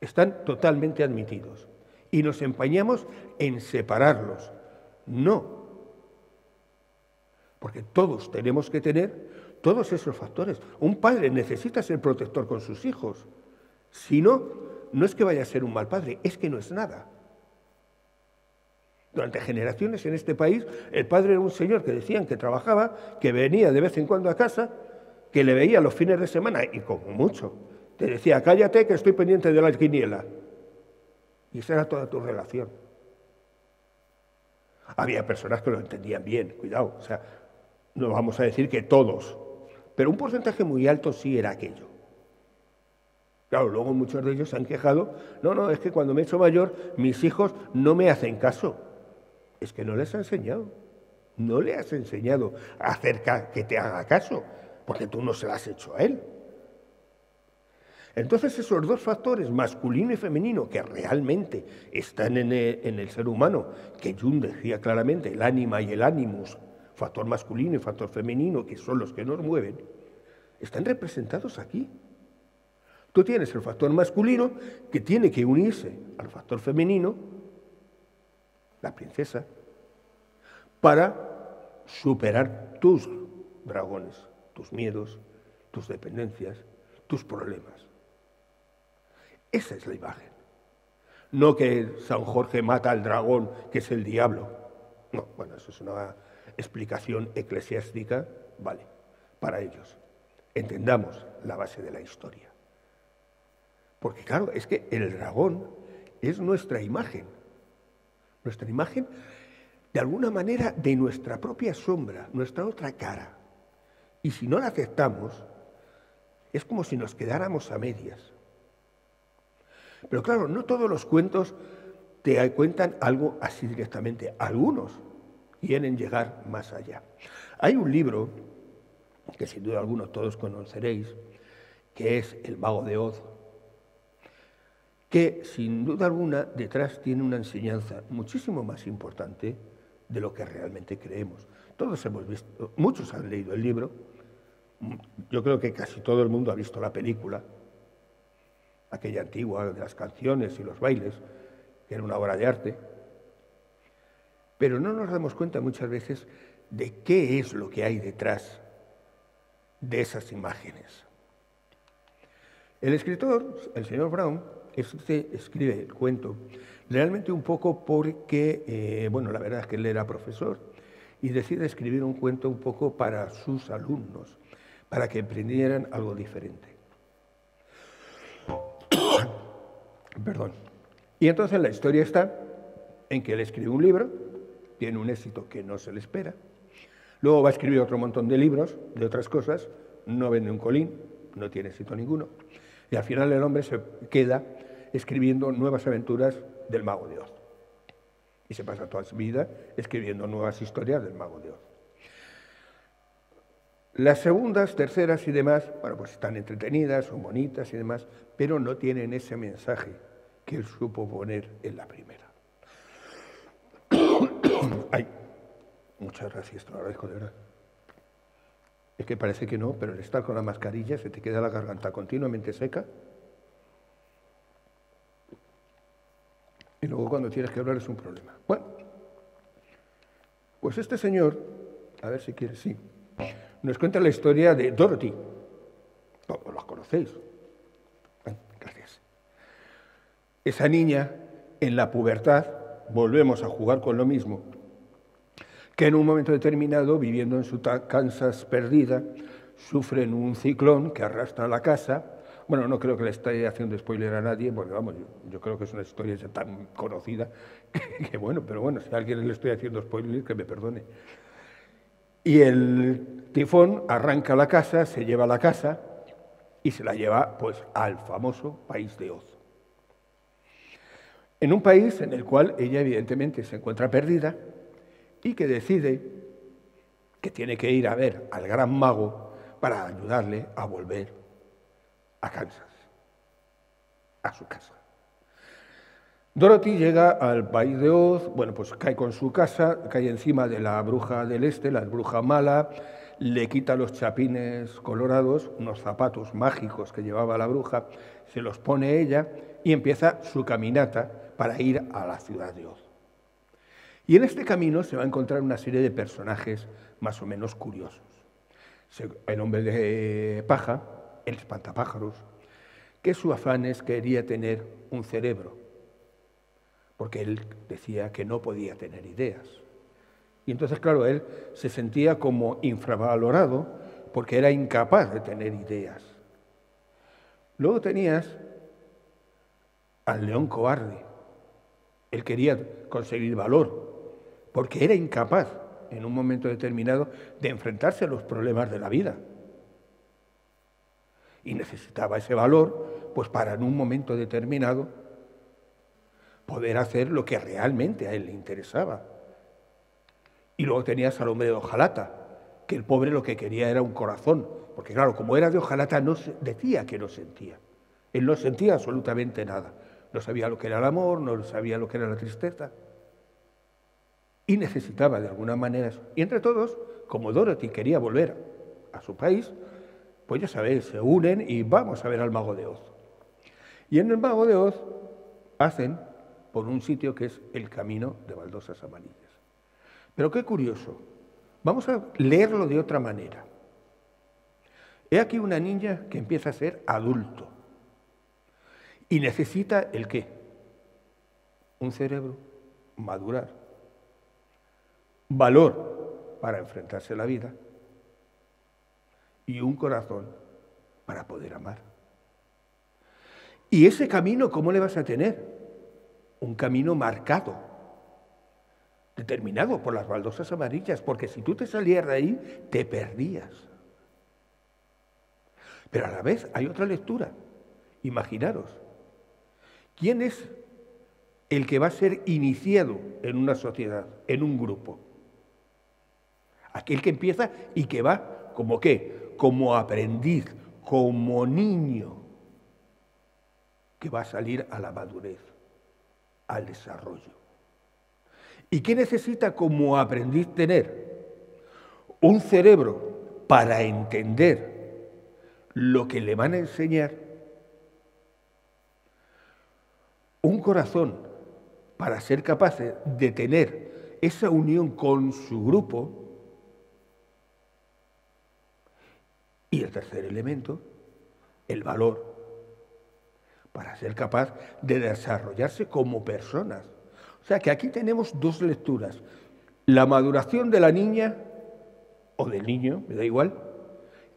están totalmente admitidos. Y nos empeñamos en separarlos. No. Porque todos tenemos que tener todos esos factores. Un padre necesita ser protector con sus hijos. Si no, no es que vaya a ser un mal padre, es que no es nada. Durante generaciones en este país, el padre era un señor que decían que trabajaba, que venía de vez en cuando a casa, que le veía los fines de semana, y como mucho, te decía, cállate que estoy pendiente de la quiniela. Y esa era toda tu relación. Había personas que lo entendían bien, cuidado, o sea, no vamos a decir que todos, pero un porcentaje muy alto sí era aquello. Claro, luego muchos de ellos se han quejado, no, es que cuando me he hecho mayor, mis hijos no me hacen caso. Es que no les has enseñado, no le has enseñado a hacer que te haga caso, porque tú no se lo has hecho a él. Entonces esos dos factores, masculino y femenino, que realmente están en el ser humano, que Jung decía claramente, el ánima y el ánimus, factor masculino y factor femenino, que son los que nos mueven, están representados aquí. Tú tienes el factor masculino que tiene que unirse al factor femenino, la princesa, para superar tus dragones, tus miedos, tus dependencias, tus problemas. Esa es la imagen. No que San Jorge mata al dragón, que es el diablo. No, bueno, eso es una explicación eclesiástica, vale, para ellos. Entendamos la base de la historia. Porque claro, es que el dragón es nuestra imagen de alguna manera de nuestra propia sombra, nuestra otra cara. Y si no la aceptamos, es como si nos quedáramos a medias. Pero claro, no todos los cuentos te cuentan algo así directamente. Algunos quieren llegar más allá. Hay un libro, que sin duda alguno todos conoceréis, que es El Mago de Oz, que sin duda alguna detrás tiene una enseñanza muchísimo más importante de lo que realmente creemos. Todos hemos visto, muchos han leído el libro, yo creo que casi todo el mundo ha visto la película, aquella antigua de las canciones y los bailes, que era una obra de arte, pero no nos damos cuenta muchas veces de qué es lo que hay detrás de esas imágenes. El escritor, el señor Brown, escribe el cuento realmente un poco porque, bueno, la verdad es que él era profesor y decide escribir un cuento un poco para sus alumnos, para que aprendieran algo diferente. Perdón. Y entonces la historia está en que él escribe un libro, tiene un éxito que no se le espera, luego va a escribir otro montón de libros, de otras cosas, no vende un colín, no tiene éxito ninguno, y al final el hombre se queda escribiendo nuevas aventuras del Mago de Oz. Y se pasa toda su vida escribiendo nuevas historias del Mago de Oz. Las segundas, terceras y demás, bueno, pues están entretenidas, son bonitas y demás, pero no tienen ese mensaje que él supo poner en la primera. Ay, muchas gracias, te lo agradezco de verdad. Es que parece que no, pero al estar con la mascarilla se te queda la garganta continuamente seca. Y luego cuando tienes que hablar es un problema. Bueno, pues este señor, a ver si quieres, sí, nos cuenta la historia de Dorothy. Todos la conocéis. Gracias. Esa niña, en la pubertad, volvemos a jugar con lo mismo, que en un momento determinado, viviendo en su Kansas perdida, sufren un ciclón que arrastra la casa. Bueno, no creo que le esté haciendo spoiler a nadie, porque vamos, yo creo que es una historia ya tan conocida que bueno, pero bueno, si a alguien le estoy haciendo spoiler, que me perdone. Y el tifón arranca la casa, se lleva la casa y se la lleva pues al famoso país de Oz. En un país en el cual ella evidentemente se encuentra perdida y que decide que tiene que ir a ver al gran mago para ayudarle a volver a Kansas, a su casa. Dorothy llega al país de Oz, bueno, pues cae con su casa, cae encima de la bruja del este, la bruja mala, le quita los chapines colorados, unos zapatos mágicos que llevaba la bruja, se los pone ella y empieza su caminata para ir a la ciudad de Oz. Y en este camino se va a encontrar una serie de personajes más o menos curiosos. El hombre de paja, el espantapájaros, que su afán es quería tener un cerebro, porque él decía que no podía tener ideas. Y entonces, claro, él se sentía como infravalorado porque era incapaz de tener ideas. Luego tenías al león cobarde. Él quería conseguir valor porque era incapaz en un momento determinado de enfrentarse a los problemas de la vida. Y necesitaba ese valor pues para en un momento determinado poder hacer lo que realmente a él le interesaba. Y luego tenías al hombre de hojalata, que el pobre lo que quería era un corazón, porque claro, como era de hojalata, decía que no sentía. Él no sentía absolutamente nada. No sabía lo que era el amor, no sabía lo que era la tristeza. Y necesitaba de alguna manera eso. Y entre todos, como Dorothy quería volver a su país, pues ya sabéis, se unen y vamos a ver al Mago de Oz. Y en el Mago de Oz hacen por un sitio que es el Camino de Baldosas Amarillas. Pero qué curioso, vamos a leerlo de otra manera. He aquí una niña que empieza a ser adulto y necesita ¿el qué? Un cerebro, madurar, valor para enfrentarse a la vida y un corazón para poder amar. ¿Y ese camino cómo le vas a tener? Un camino marcado, determinado por las baldosas amarillas, porque si tú te salías de ahí, te perdías. Pero a la vez hay otra lectura. Imaginaros, ¿quién es el que va a ser iniciado en una sociedad, en un grupo? Aquel que empieza y que va, ¿como qué? Como aprendiz, como niño, que va a salir a la madurez, al desarrollo. ¿Y qué necesita como aprendiz tener? Un cerebro para entender lo que le van a enseñar, un corazón para ser capaz de tener esa unión con su grupo, y el tercer elemento, el valor, para ser capaz de desarrollarse como personas. O sea que aquí tenemos dos lecturas. La maduración de la niña, o del niño, me da igual,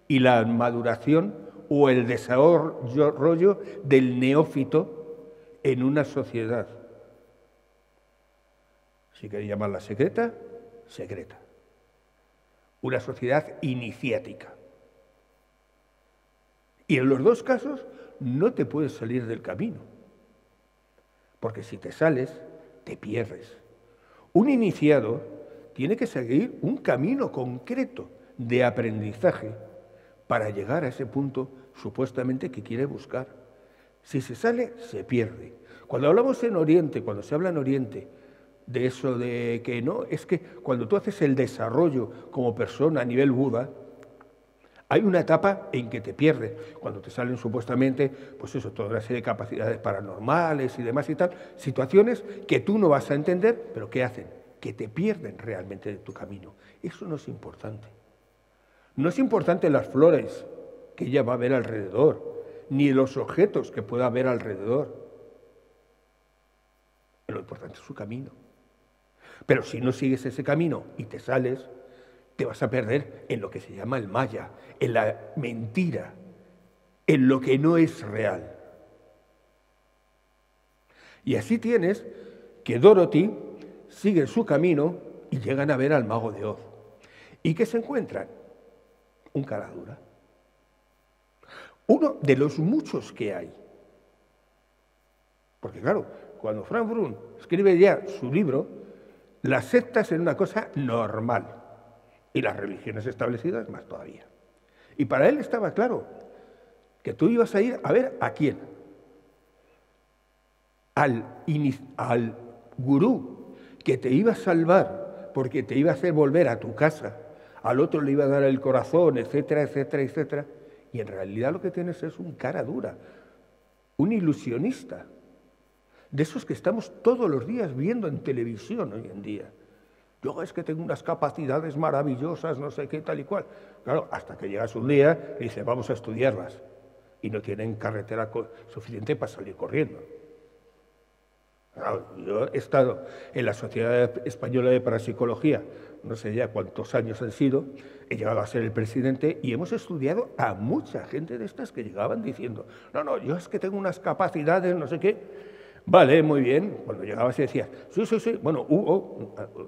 y la maduración o el desarrollo del neófito en una sociedad. Si queréis llamarla secreta, secreta. Una sociedad iniciática. Y en los dos casos no te puedes salir del camino, porque si te sales, te pierdes. Un iniciado tiene que seguir un camino concreto de aprendizaje para llegar a ese punto supuestamente que quiere buscar. Si se sale, se pierde. Cuando hablamos en Oriente, cuando se habla en Oriente, de eso de que no, es que cuando tú haces el desarrollo como persona a nivel Buda, hay una etapa en que te pierdes, cuando te salen supuestamente, pues eso, toda una serie de capacidades paranormales y demás y tal, situaciones que tú no vas a entender, pero ¿qué hacen? Que te pierden realmente de tu camino. Eso no es importante. No es importante las flores que ella va a ver alrededor, ni los objetos que pueda ver alrededor. Lo importante es su camino. Pero si no sigues ese camino y te sales, te vas a perder en lo que se llama el maya, en la mentira, en lo que no es real. Y así tienes que Dorothy sigue su camino y llegan a ver al mago de Oz. ¿Y qué se encuentran? Un cara dura. Uno de los muchos que hay. Porque claro, cuando Frank Brun escribe ya su libro, las sectas eran una cosa normal y las religiones establecidas más todavía. Y para él estaba claro que tú ibas a ir a ver a quién. Al gurú que te iba a salvar porque te iba a hacer volver a tu casa, al otro le iba a dar el corazón, etcétera, etcétera, etcétera. Y en realidad lo que tienes es un cara dura, un ilusionista, de esos que estamos todos los días viendo en televisión hoy en día. Yo es que tengo unas capacidades maravillosas, no sé qué, tal y cual. Claro, hasta que llegas un día y dices, vamos a estudiarlas. Y no tienen carretera suficiente para salir corriendo. Claro, yo he estado en la Sociedad Española de Parapsicología, no sé ya cuántos años han sido, he llegado a ser el presidente y hemos estudiado a mucha gente de estas que llegaban diciendo, no, yo es que tengo unas capacidades, no sé qué. Vale, muy bien. Cuando llegabas y decías, sí. Bueno,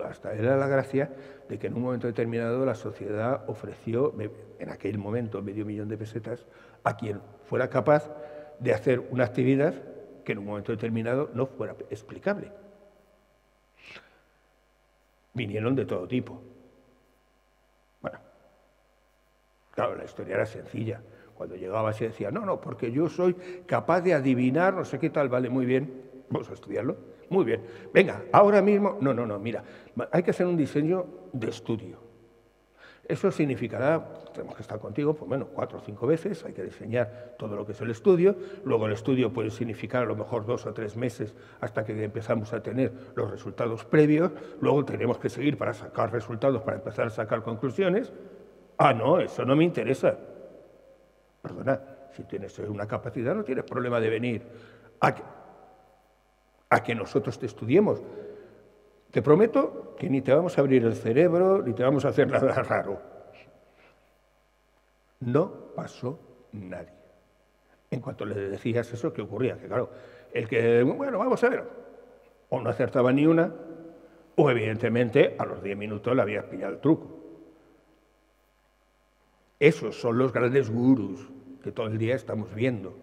hasta era la gracia de que en un momento determinado la sociedad ofreció, en aquel momento, $500,000 de pesetas a quien fuera capaz de hacer una actividad que en un momento determinado no fuera explicable. Vinieron de todo tipo. Bueno, claro, la historia era sencilla. Cuando llegabas y decía, no, porque yo soy capaz de adivinar, no sé qué tal, vale, muy bien, vamos a estudiarlo, muy bien. Venga, ahora mismo, no, mira, hay que hacer un diseño de estudio. Eso significará, tenemos que estar contigo, por menos 4 o 5 veces, hay que diseñar todo lo que es el estudio, luego el estudio puede significar a lo mejor 2 o 3 meses hasta que empezamos a tener los resultados previos, luego tenemos que seguir para sacar resultados, para empezar a sacar conclusiones. No, eso no me interesa. Perdona, si tienes una capacidad no tienes problema de venir a que nosotros te estudiemos. Te prometo que ni te vamos a abrir el cerebro, ni te vamos a hacer nada raro. No pasó nadie. En cuanto le decías eso, ¿qué ocurría? Que claro, el que, bueno, vamos a ver, o no acertaba ni una, o evidentemente a los 10 minutos le habías pillado el truco. Esos son los grandes gurús que todo el día estamos viendo.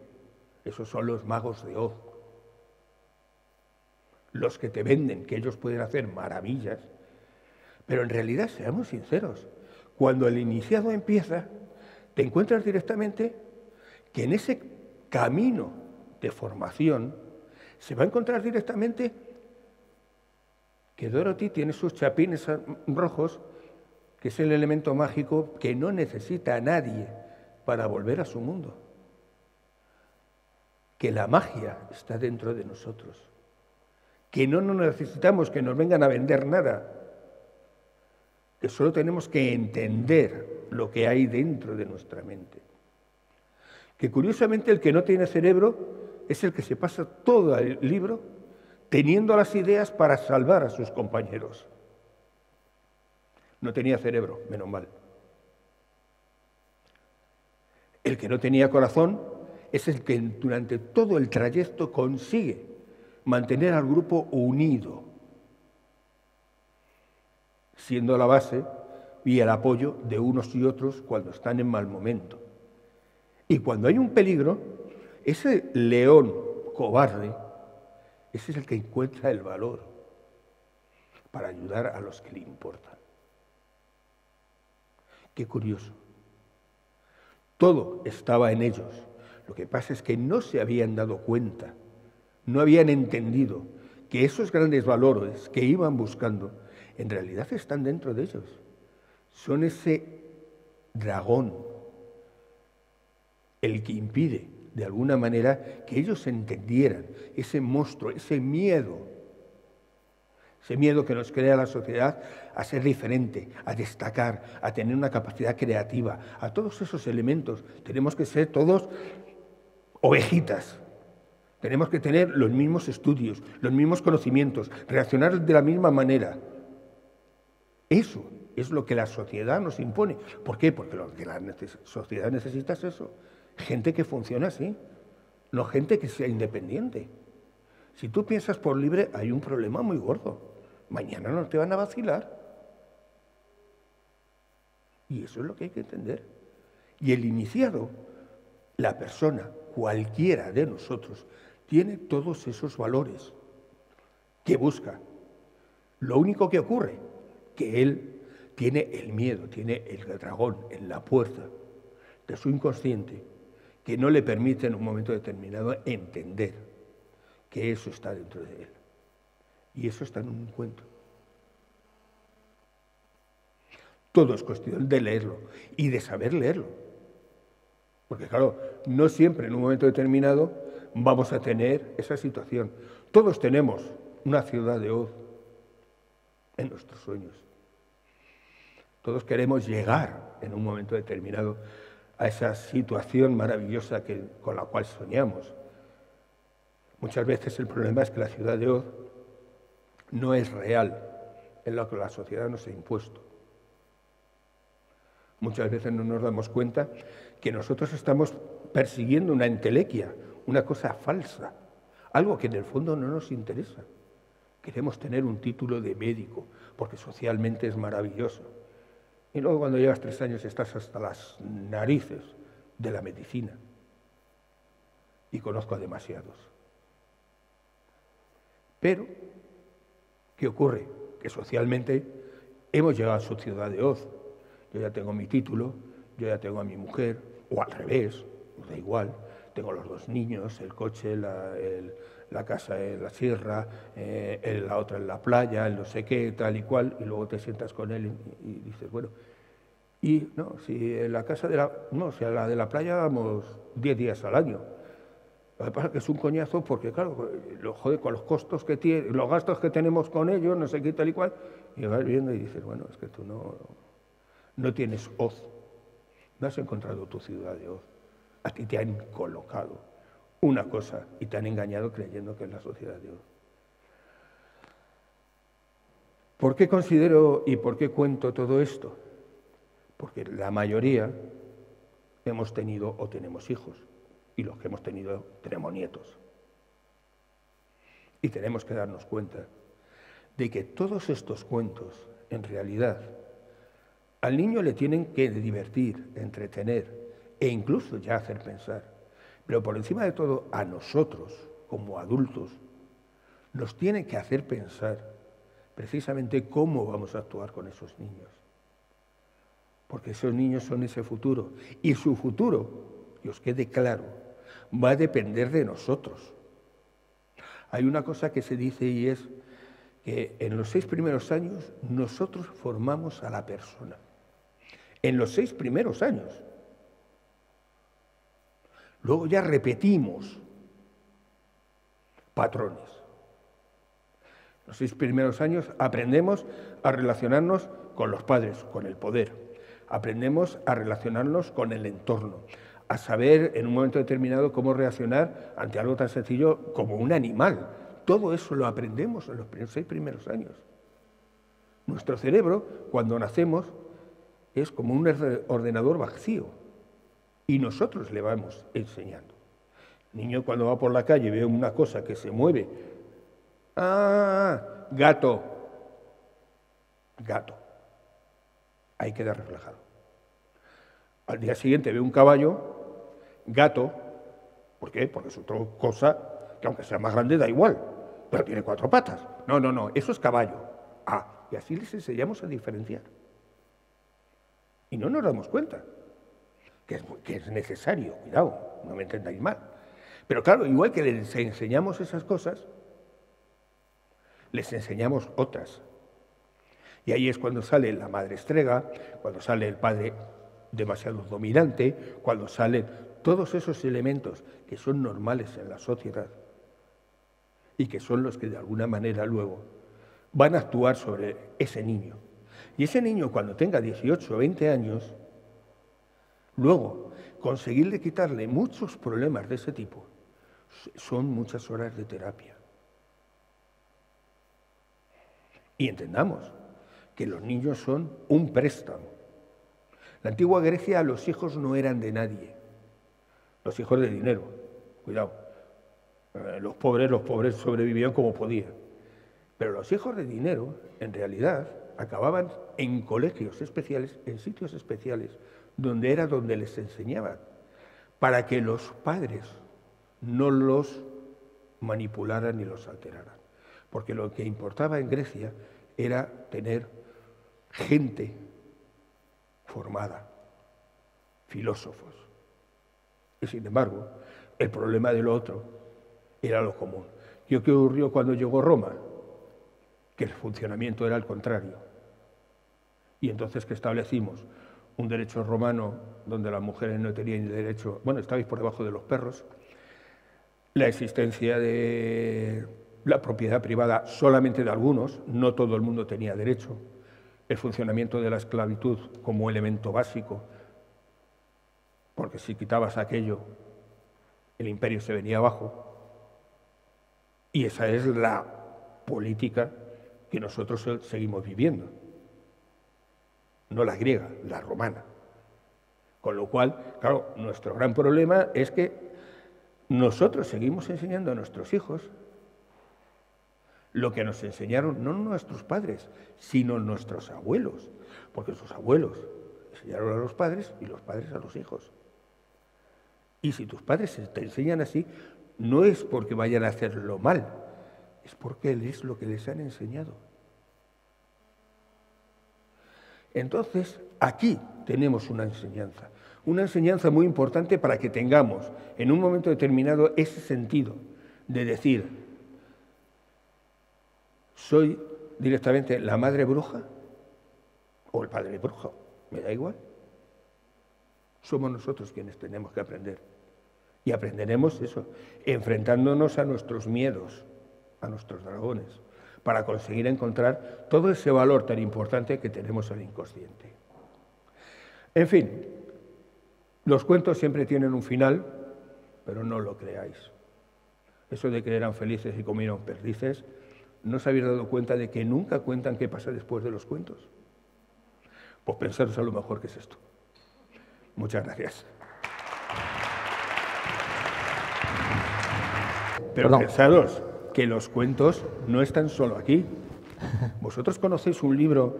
Esos son los magos de Oz. Los que te venden que ellos pueden hacer maravillas. Pero en realidad, seamos sinceros, cuando el iniciado empieza, te encuentras directamente que en ese camino de formación se va a encontrar directamente que Dorothy tiene sus chapines rojos, que es el elemento mágico que no necesita a nadie para volver a su mundo. Que la magia está dentro de nosotros. Que no necesitamos que nos vengan a vender nada. Que solo tenemos que entender lo que hay dentro de nuestra mente. Que curiosamente el que no tiene cerebro es el que se pasa todo el libro teniendo las ideas para salvar a sus compañeros. No tenía cerebro, menos mal. El que no tenía corazón es el que durante todo el trayecto consigue mantener al grupo unido, siendo la base y el apoyo de unos y otros cuando están en mal momento. Y cuando hay un peligro, ese león cobarde, ese es el que encuentra el valor para ayudar a los que le importan. Qué curioso. Todo estaba en ellos. Lo que pasa es que no se habían dado cuenta, no habían entendido que esos grandes valores que iban buscando en realidad están dentro de ellos. Son ese dragón el que impide, de alguna manera, que ellos entendieran ese monstruo, ese miedo que nos crea la sociedad a ser diferente, a destacar, a tener una capacidad creativa. A todos esos elementos tenemos que ser todos ovejitas. Tenemos que tener los mismos estudios, los mismos conocimientos, reaccionar de la misma manera. Eso es lo que la sociedad nos impone. ¿Por qué? Porque lo que la sociedad necesita es eso. Gente que funcione así, no gente que sea independiente. Si tú piensas por libre, hay un problema muy gordo. Mañana no te van a vacilar. Y eso es lo que hay que entender. Y el iniciado, la persona, cualquiera de nosotros, tiene todos esos valores que busca. Lo único que ocurre, que él tiene el miedo, tiene el dragón en la puerta de su inconsciente, que no le permite en un momento determinado entender que eso está dentro de él. Y eso está en un cuento. Todo es cuestión de leerlo y de saber leerlo. Porque claro, no siempre en un momento determinado vamos a tener esa situación. Todos tenemos una ciudad de Oz en nuestros sueños. Todos queremos llegar en un momento determinado a esa situación maravillosa con la cual soñamos. Muchas veces el problema es que la ciudad de Oz no es real en lo que la sociedad nos ha impuesto. Muchas veces no nos damos cuenta que nosotros estamos persiguiendo una entelequia, una cosa falsa, algo que en el fondo no nos interesa. Queremos tener un título de médico, porque socialmente es maravilloso. Y luego cuando llevas 3 años estás hasta las narices de la medicina. Y conozco a demasiados. Pero, ¿qué ocurre? Que socialmente hemos llegado a su ciudad de Oz. Yo ya tengo mi título, yo ya tengo a mi mujer, o al revés, nos da igual. Tengo los 2 niños, el coche, la casa en la sierra, la otra en la playa, el no sé qué, tal y cual, y luego te sientas con él y dices, bueno, y no, si en la casa si a la de la playa vamos 10 días al año. Lo que pasa es que es un coñazo porque, claro, lo jode con los costos que tiene, los gastos que tenemos con ellos, no sé qué, tal y cual, y vas viendo y dices, bueno, es que tú no tienes Oz, no has encontrado tu ciudad de Oz. A ti te han colocado una cosa y te han engañado creyendo que es la sociedad de Oz. ¿Por qué considero y por qué cuento todo esto? Porque la mayoría hemos tenido o tenemos hijos, y los que hemos tenido tenemos nietos. Y tenemos que darnos cuenta de que todos estos cuentos, en realidad, al niño le tienen que divertir, entretener e incluso ya hacer pensar. Pero por encima de todo, a nosotros, como adultos, nos tiene que hacer pensar precisamente cómo vamos a actuar con esos niños. Porque esos niños son ese futuro. Y su futuro, que os quede claro, va a depender de nosotros. Hay una cosa que se dice y es que en los 6 primeros años nosotros formamos a la persona. En los 6 primeros años. Luego ya repetimos patrones. Los 6 primeros años aprendemos a relacionarnos con los padres, con el poder. Aprendemos a relacionarnos con el entorno, a saber en un momento determinado cómo reaccionar ante algo tan sencillo como un animal. Todo eso lo aprendemos en los 6 primeros años. Nuestro cerebro, cuando nacemos, es como un ordenador vacío y nosotros le vamos enseñando. El niño cuando va por la calle y ve una cosa que se mueve, ¡ah! Gato. Gato. Ahí queda reflejado. Al día siguiente ve un caballo, gato. ¿Por qué? Porque es otra cosa que aunque sea más grande da igual, pero tiene 4 patas. No, eso es caballo. Ah, y así les enseñamos a diferenciar. Y no nos damos cuenta que es necesario, cuidado, no me entendáis mal. Pero claro, igual que les enseñamos esas cosas, les enseñamos otras. Y ahí es cuando sale la madre estrega, cuando sale el padre demasiado dominante, cuando salen todos esos elementos que son normales en la sociedad y que son los que de alguna manera luego van a actuar sobre ese niño. Y ese niño cuando tenga 18 o 20 años, luego conseguirle quitarle muchos problemas de ese tipo son muchas horas de terapia. Y entendamos que los niños son un préstamo. En la antigua Grecia los hijos no eran de nadie, los hijos de dinero, cuidado. Los pobres sobrevivían como podían. Pero los hijos de dinero, en realidad, acababan en colegios especiales, en sitios especiales, donde les enseñaban, para que los padres no los manipularan ni los alteraran. Porque lo que importaba en Grecia era tener gente formada, filósofos. Y sin embargo, el problema de lo otro era lo común. ¿Y qué ocurrió cuando llegó Roma? Que el funcionamiento era al contrario. Y entonces, ¿qué establecimos? Un derecho romano donde las mujeres no tenían derecho, bueno, estabais por debajo de los perros, la existencia de la propiedad privada solamente de algunos, no todo el mundo tenía derecho, el funcionamiento de la esclavitud como elemento básico, porque si quitabas aquello, el imperio se venía abajo, y esa es la política que nosotros seguimos viviendo. No la griega, la romana. Con lo cual, claro, nuestro gran problema es que nosotros seguimos enseñando a nuestros hijos lo que nos enseñaron no nuestros padres, sino nuestros abuelos, porque sus abuelos enseñaron a los padres y los padres a los hijos. Y si tus padres te enseñan así, no es porque vayan a hacerlo mal, es porque es lo que les han enseñado. Entonces, aquí tenemos una enseñanza muy importante para que tengamos en un momento determinado ese sentido de decir, ¿soy directamente la madre bruja o el padre brujo? Me da igual. Somos nosotros quienes tenemos que aprender. Y aprenderemos eso, enfrentándonos a nuestros miedos, a nuestros dragones, para conseguir encontrar todo ese valor tan importante que tenemos al inconsciente. En fin, los cuentos siempre tienen un final, pero no lo creáis. Eso de que eran felices y comieron perdices, ¿no os habéis dado cuenta de que nunca cuentan qué pasa después de los cuentos? Pues pensaros a lo mejor que es esto. Muchas gracias. Pero pensaros que los cuentos no están solo aquí. Vosotros conocéis un libro,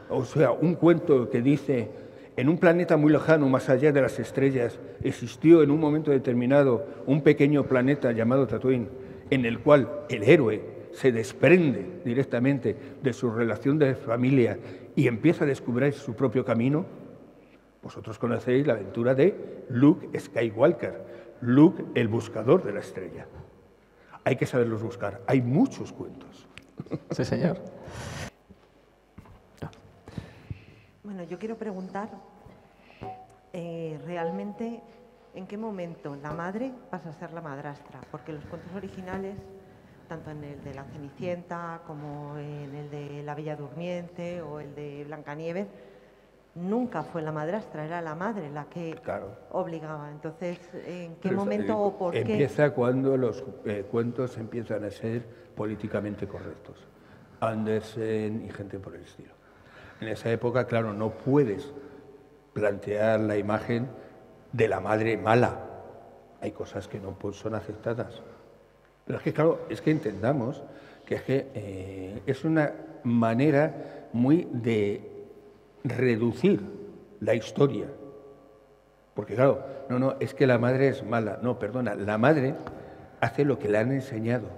o sea, un cuento que dice, en un planeta muy lejano, más allá de las estrellas, existió en un momento determinado un pequeño planeta llamado Tatooine, en el cual el héroe se desprende directamente de su relación de familia y empieza a descubrir su propio camino. Vosotros conocéis la aventura de Luke Skywalker, Luke el buscador de la estrella. Hay que saberlos buscar. Hay muchos cuentos. Sí, señor. Bueno, yo quiero preguntar, realmente, ¿en qué momento la madre pasa a ser la madrastra? Porque los cuentos originales, tanto en el de la Cenicienta como en el de la Bella Durmiente o el de Blancanieves, nunca fue la madrastra, era la madre la que obligaba. Entonces, ¿en qué momento o por qué? Empieza cuando los cuentos empiezan a ser políticamente correctos. Andersen y gente por el estilo. En esa época, claro, no puedes plantear la imagen de la madre mala. Hay cosas que no son aceptadas. Pero es que, claro, es que entendamos que es una manera muy de reducir la historia. Porque claro, no, es que la madre es mala. No, perdona, la madre hace lo que le han enseñado.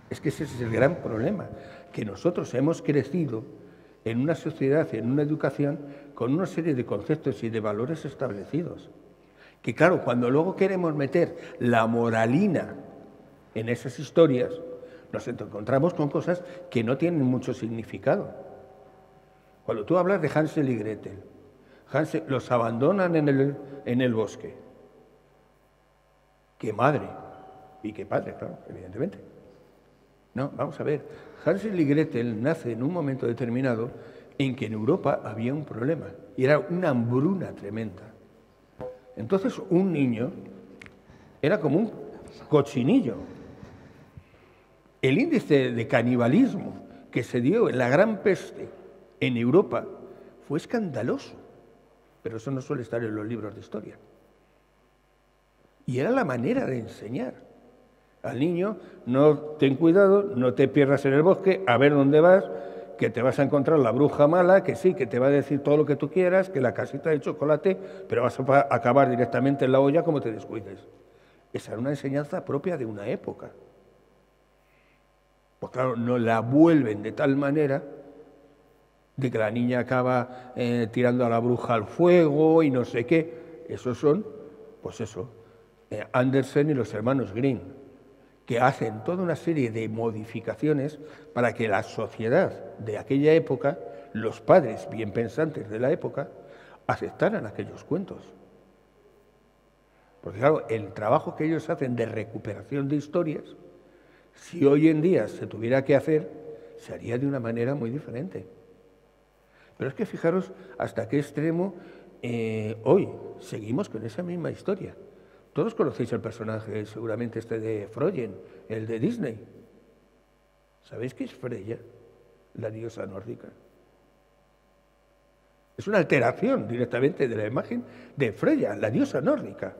Es que ese es el gran problema, que nosotros hemos crecido en una sociedad, en una educación, con una serie de conceptos y de valores establecidos. Que claro, cuando luego queremos meter la moralina en esas historias, nos encontramos con cosas que no tienen mucho significado. Cuando tú hablas de Hansel y Gretel, Hansel los abandonan en el bosque. ¡Qué madre! Y qué padre, claro, evidentemente. No, vamos a ver. Hansel y Gretel nace en un momento determinado en que en Europa había un problema y era una hambruna tremenda. Entonces un niño era como un cochinillo. El índice de canibalismo que se dio en la Gran Peste en Europa fue escandaloso, pero eso no suele estar en los libros de historia. Y era la manera de enseñar al niño: no, ten cuidado, no te pierdas en el bosque, a ver dónde vas, que te vas a encontrar la bruja mala, que sí, que te va a decir todo lo que tú quieras, que la casita de chocolate, pero vas a acabar directamente en la olla como te descuides. Esa era una enseñanza propia de una época. Pues claro, nos la vuelven de tal manera de que la niña acaba tirando a la bruja al fuego y no sé qué. Esos son, pues eso, Andersen y los hermanos Grimm, que hacen toda una serie de modificaciones para que la sociedad de aquella época, los padres bien pensantes de la época, aceptaran aquellos cuentos. Porque claro, el trabajo que ellos hacen de recuperación de historias, si hoy en día se tuviera que hacer, se haría de una manera muy diferente. Pero es que fijaros hasta qué extremo hoy seguimos con esa misma historia. Todos conocéis el personaje, seguramente de Frozen, el de Disney. ¿Sabéis qué es Freya, la diosa nórdica? Es una alteración directamente de la imagen de Freya, la diosa nórdica.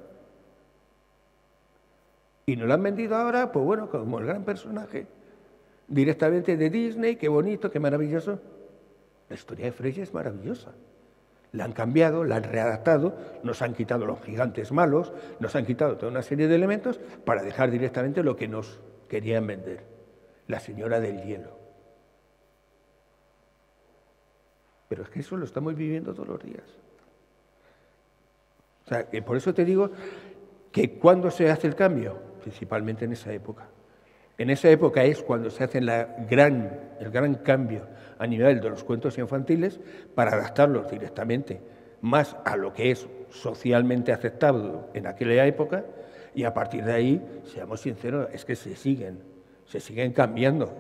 Y nos la han vendido ahora, pues bueno, como el gran personaje, directamente de Disney, qué bonito, qué maravilloso. La historia de Freya es maravillosa. La han cambiado, la han readaptado, nos han quitado los gigantes malos, nos han quitado toda una serie de elementos para dejar directamente lo que nos querían vender, la señora del hielo. Pero es que eso lo estamos viviendo todos los días. O sea, que por eso te digo que ¿cuándo se hace el cambio? Principalmente en esa época. En esa época es cuando se hace el gran cambio a nivel de los cuentos infantiles para adaptarlos directamente más a lo que es socialmente aceptable en aquella época, y a partir de ahí, seamos sinceros, es que se siguen cambiando.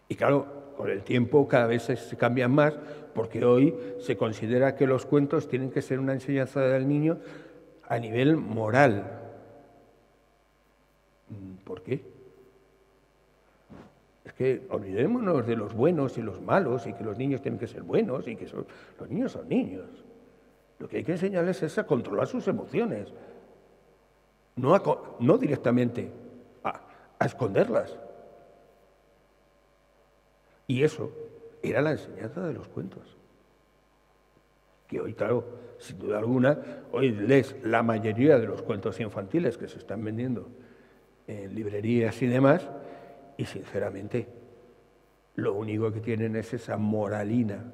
Y claro, con el tiempo cada vez se cambian más, porque hoy se considera que los cuentos tienen que ser una enseñanza del niño a nivel moral. ¿Por qué? Es que olvidémonos de los buenos y los malos, y que los niños tienen que ser buenos, y que los niños son niños. Lo que hay que enseñarles es a controlar sus emociones, no directamente a esconderlas. Y eso era la enseñanza de los cuentos. Que hoy, claro, sin duda alguna, hoy lees la mayoría de los cuentos infantiles que se están vendiendo en librerías y demás, y sinceramente lo único que tienen es esa moralina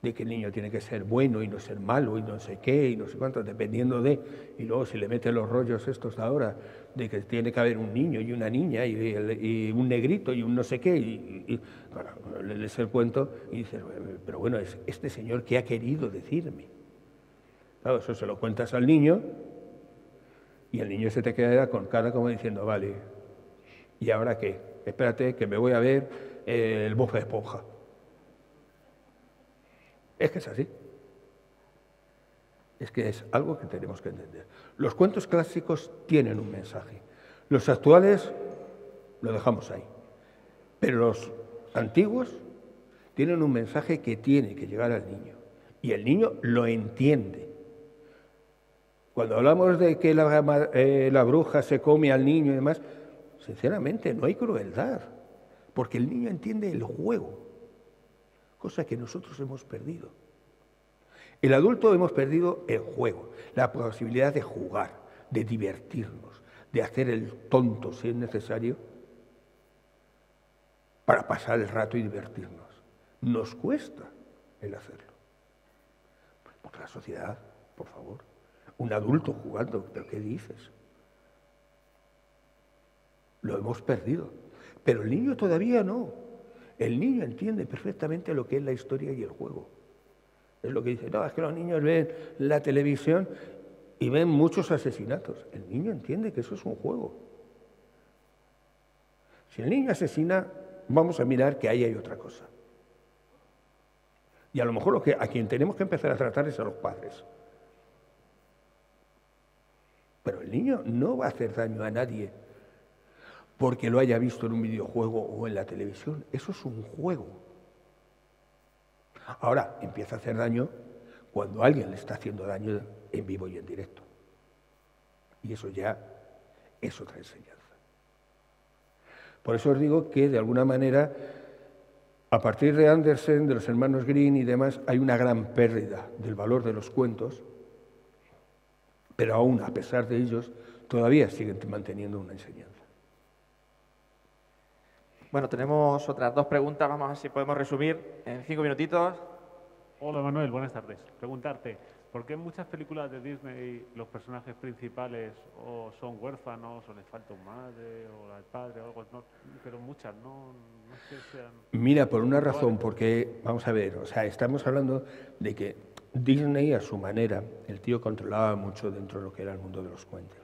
de que el niño tiene que ser bueno y no ser malo y no sé qué y no sé cuánto, dependiendo de, y luego si le meten los rollos estos de ahora, de que tiene que haber un niño y una niña y un negrito y un no sé qué, y claro, lees el cuento y dices, pero bueno, es este señor ¿qué ha querido decirme? Claro, eso se lo cuentas al niño y el niño se te queda con cara como diciendo, vale, ¿y ahora qué? Espérate que me voy a ver el Bob Esponja. Es que es así. Es que es algo que tenemos que entender. Los cuentos clásicos tienen un mensaje. Los actuales lo dejamos ahí. Pero los antiguos tienen un mensaje que tiene que llegar al niño. Y el niño lo entiende. Cuando hablamos de que la bruja se come al niño y demás, sinceramente no hay crueldad. Porque el niño entiende el juego. Cosa que nosotros hemos perdido. El adulto hemos perdido el juego, la posibilidad de jugar, de divertirnos, de hacer el tonto si es necesario para pasar el rato y divertirnos. Nos cuesta el hacerlo. Porque la sociedad, por favor, un adulto jugando, ¿pero qué dices? Lo hemos perdido. Pero el niño todavía no. El niño entiende perfectamente lo que es la historia y el juego. Es lo que dice, no, es que los niños ven la televisión y ven muchos asesinatos. El niño entiende que eso es un juego. Si el niño asesina, vamos a mirar que ahí hay otra cosa. Y a lo mejor a quien tenemos que empezar a tratar es a los padres. Pero el niño no va a hacer daño a nadie porque lo haya visto en un videojuego o en la televisión. Eso es un juego. Ahora, empieza a hacer daño cuando alguien le está haciendo daño en vivo y en directo. Y eso ya es otra enseñanza. Por eso os digo que, de alguna manera, a partir de Andersen, de los hermanos Grimm y demás, hay una gran pérdida del valor de los cuentos, pero aún, a pesar de ellos, todavía siguen manteniendo una enseñanza. Bueno, tenemos otras 2 preguntas, vamos a ver si podemos resumir en 5 minutitos. Hola Manuel, buenas tardes. Preguntarte, ¿por qué en muchas películas de Disney los personajes principales o son huérfanos o les falta un madre o el padre o algo? No, pero muchas, no es que sean... Mira, por una razón, porque, vamos a ver, o sea, estamos hablando de que Disney, a su manera, el tío controlaba mucho dentro de lo que era el mundo de los cuentos,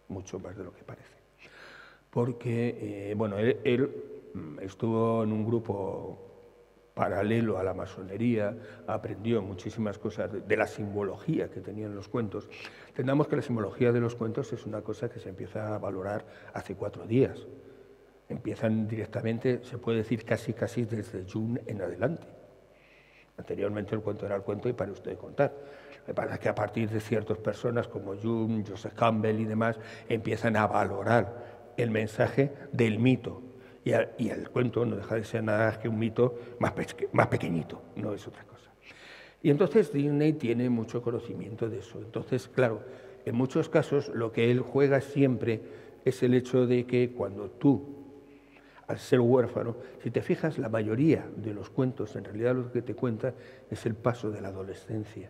mucho más de lo que parece. Porque, bueno, él estuvo en un grupo paralelo a la masonería, aprendió muchísimas cosas de la simbología que tenían los cuentos. Entendamos que la simbología de los cuentos es una cosa que se empieza a valorar hace 4 días. Empiezan directamente, se puede decir casi desde Jung en adelante. Anteriormente el cuento era el cuento y para usted de contar. Lo que pasa es que a partir de ciertas personas como Jung, Joseph Campbell y demás, empiezan a valorar el mensaje del mito. Y el cuento no deja de ser nada más que un mito más pequeñito, no es otra cosa. Y entonces Disney tiene mucho conocimiento de eso. Entonces, claro, en muchos casos lo que él juega siempre es el hecho de que cuando tú, al ser huérfano, si te fijas, la mayoría de los cuentos, en realidad lo que te cuenta es el paso de la adolescencia,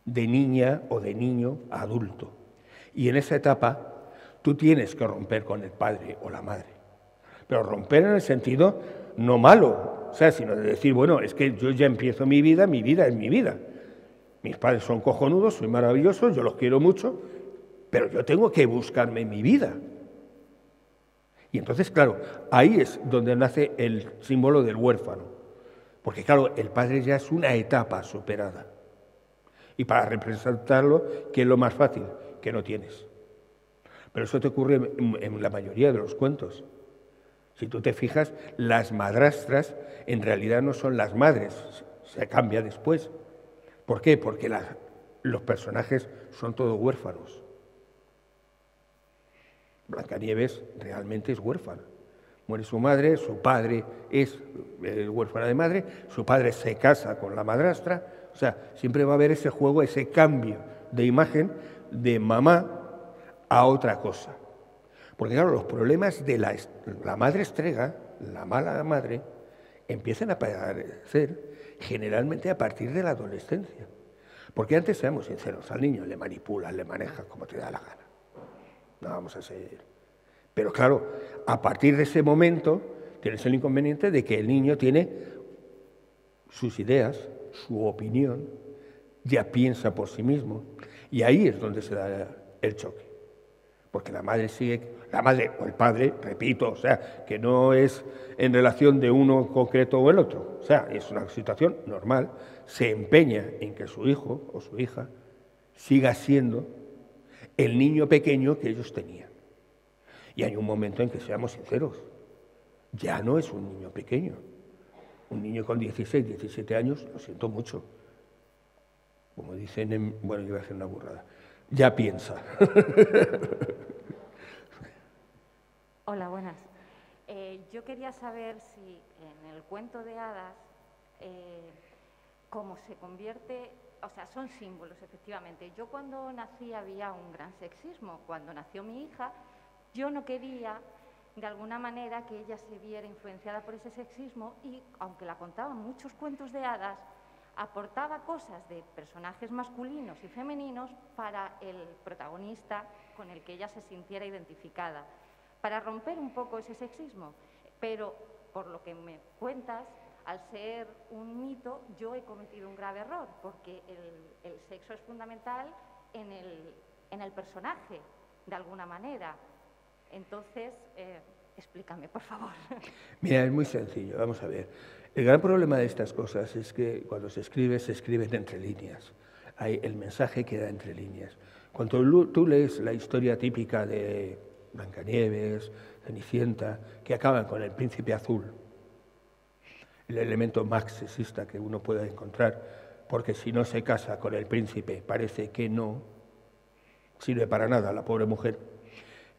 de niña o de niño a adulto. Y en esa etapa tú tienes que romper con el padre o la madre. Pero romper en el sentido no malo, o sea, sino de decir, bueno, es que yo ya empiezo mi vida es mi vida. Mis padres son cojonudos, soy maravilloso, yo los quiero mucho, pero yo tengo que buscarme mi vida. Y entonces, claro, ahí es donde nace el símbolo del huérfano. Porque, claro, el padre ya es una etapa superada. Y para representarlo, ¿qué es lo más fácil? Que no tienes. Pero eso te ocurre en la mayoría de los cuentos. Si tú te fijas, las madrastras en realidad no son las madres, se cambia después. ¿Por qué? Porque los personajes son todos huérfanos. Blancanieves realmente es huérfana. Muere su madre, su padre es huérfana de madre, su padre se casa con la madrastra. O sea, siempre va a haber ese juego, ese cambio de imagen de mamá a otra cosa. Porque claro, los problemas de la madre estrega, la mala madre, empiezan a aparecer generalmente a partir de la adolescencia. Porque antes, seamos sinceros, al niño le manipulas, le manejas como te da la gana. No vamos a ser... Pero claro, a partir de ese momento tienes el inconveniente de que el niño tiene sus ideas, su opinión, ya piensa por sí mismo. Y ahí es donde se da el choque. Porque la madre o el padre, repito, o sea, que no es en relación de uno concreto o el otro, o sea, es una situación normal, se empeña en que su hijo o su hija siga siendo el niño pequeño que ellos tenían. Y hay un momento en que, seamos sinceros, ya no es un niño pequeño. Un niño con 16, 17 años, lo siento mucho. Como dicen, bueno, yo voy a hacer una burrada. Ya piensa. Hola, buenas. Yo quería saber si en el cuento de hadas, cómo se convierte, o sea, son símbolos, efectivamente. Yo cuando nací había un gran sexismo. Cuando nació mi hija, yo no quería, de alguna manera, que ella se viera influenciada por ese sexismo y, aunque la contaban muchos cuentos de hadas, aportaba cosas de personajes masculinos y femeninos para el protagonista con el que ella se sintiera identificada, para romper un poco ese sexismo. Pero, por lo que me cuentas, al ser un mito, yo he cometido un grave error, porque el sexo es fundamental en el personaje, de alguna manera. Entonces, explícame, por favor. Mira, es muy sencillo, vamos a ver. El gran problema de estas cosas es que cuando se escriben entre líneas. El mensaje queda entre líneas. Cuando tú lees la historia típica de Blancanieves, Cenicienta, que acaban con el príncipe azul, el elemento más sexista que uno pueda encontrar, porque si no se casa con el príncipe parece que no sirve para nada la pobre mujer.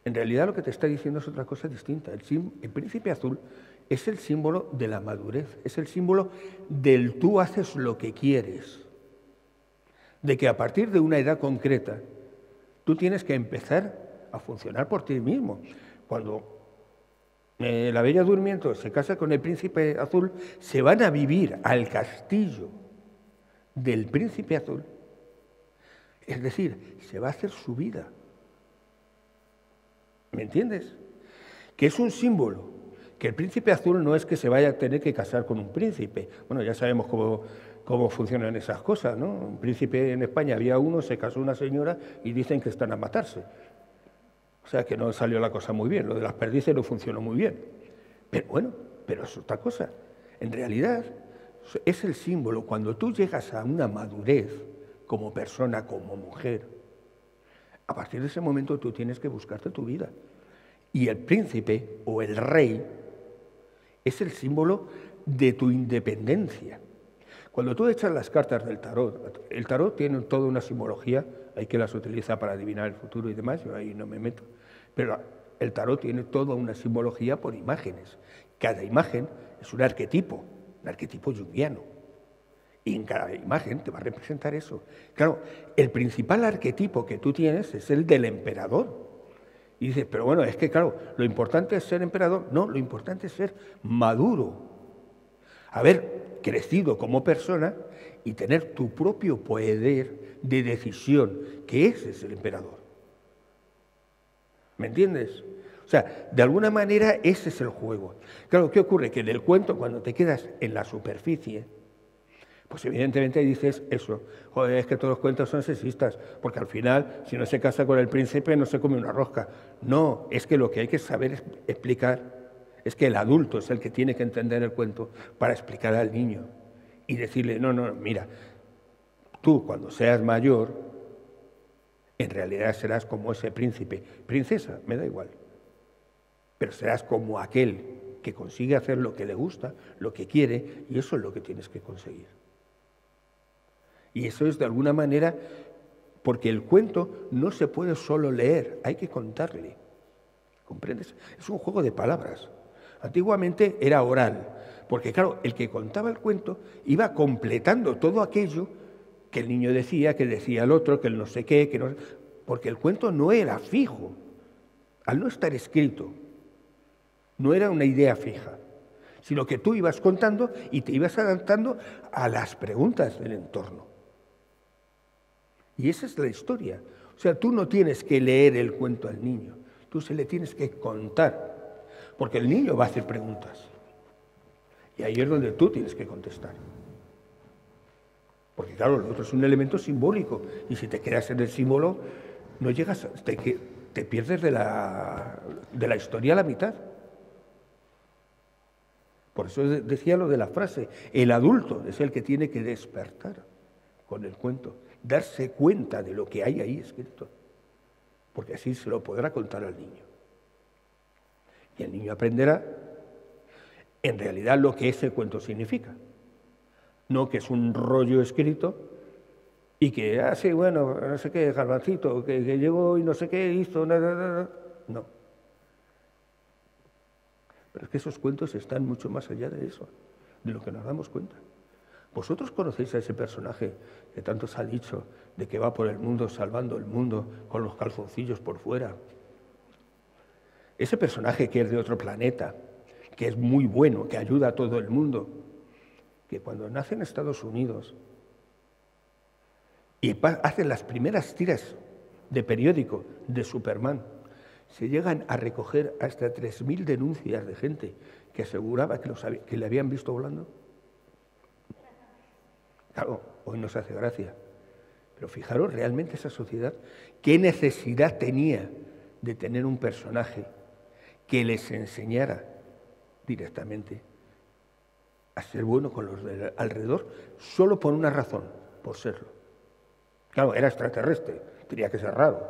En realidad lo que te está diciendo es otra cosa distinta. El príncipe azul es el símbolo de la madurez, es el símbolo del tú haces lo que quieres, de que a partir de una edad concreta tú tienes que empezar a funcionar por ti mismo. Cuando la Bella Durmiente se casa con el príncipe azul, se van a vivir al castillo del príncipe azul. Es decir, se va a hacer su vida. ¿Me entiendes? Que es un símbolo, que el príncipe azul no es que se vaya a tener que casar con un príncipe. Bueno, ya sabemos cómo funcionan esas cosas, ¿no? Un príncipe en España había uno, se casó una señora y dicen que están a matarse. O sea que no salió la cosa muy bien, lo de las perdices no funcionó muy bien. Pero bueno, pero es otra cosa. En realidad es el símbolo, cuando tú llegas a una madurez como persona, como mujer, a partir de ese momento tú tienes que buscarte tu vida. Y el príncipe o el rey es el símbolo de tu independencia. Cuando tú echas las cartas del tarot, el tarot tiene toda una simbología, hay que las utiliza para adivinar el futuro y demás, yo ahí no me meto, pero el tarot tiene toda una simbología por imágenes. Cada imagen es un arquetipo junguiano, y en cada imagen te va a representar eso. Claro, el principal arquetipo que tú tienes es el del emperador. Y dices, pero bueno, es que claro, lo importante es ser emperador. No, lo importante es ser maduro, haber crecido como persona y tener tu propio poder de decisión, que ese es el emperador. ¿Me entiendes? O sea, de alguna manera ese es el juego. Claro, ¿qué ocurre? Que en el cuento, cuando te quedas en la superficie, pues evidentemente dices eso, joder, es que todos los cuentos son sexistas, porque al final, si no se casa con el príncipe, no se come una rosca. No, es que lo que hay que saber explicar es que el adulto es el que tiene que entender el cuento para explicar al niño y decirle, no, mira, tú cuando seas mayor, en realidad serás como ese príncipe. Princesa, me da igual, pero serás como aquel que consigue hacer lo que le gusta, lo que quiere, y eso es lo que tienes que conseguir. Y eso es de alguna manera, porque el cuento no se puede solo leer, hay que contarle. ¿Comprendes? Es un juego de palabras. Antiguamente era oral, porque claro, el que contaba el cuento iba completando todo aquello que el niño decía, que decía el otro, que el no sé qué, que no... porque el cuento no era fijo. Al no estar escrito, no era una idea fija, sino que tú ibas contando y te ibas adaptando a las preguntas del entorno. Y esa es la historia. O sea, tú no tienes que leer el cuento al niño, tú se le tienes que contar, porque el niño va a hacer preguntas. Y ahí es donde tú tienes que contestar. Porque claro, lo otro es un elemento simbólico, y si te quedas en el símbolo, no llegas, te pierdes de la historia a la mitad. Por eso decía lo de la frase, el adulto es el que tiene que despertar con el cuento, darse cuenta de lo que hay ahí escrito, porque así se lo podrá contar al niño. Y el niño aprenderá en realidad lo que ese cuento significa, no que es un rollo escrito y que, sí, bueno, no sé qué, Garbancito, que llegó y no sé qué hizo, nada. No. Pero es que esos cuentos están mucho más allá de eso, de lo que nos damos cuenta. ¿Vosotros conocéis a ese personaje que tanto se ha dicho, de que va por el mundo salvando el mundo con los calzoncillos por fuera? Ese personaje que es de otro planeta, que es muy bueno, que ayuda a todo el mundo, que cuando nace en Estados Unidos y hacen las primeras tiras de periódico de Superman, se llegan a recoger hasta 3.000 denuncias de gente que aseguraba que le habían visto volando. Claro, hoy nos hace gracia, pero fijaros realmente esa sociedad, qué necesidad tenía de tener un personaje que les enseñara directamente a ser bueno con los de alrededor, solo por una razón, por serlo. Claro, era extraterrestre, tenía que ser raro.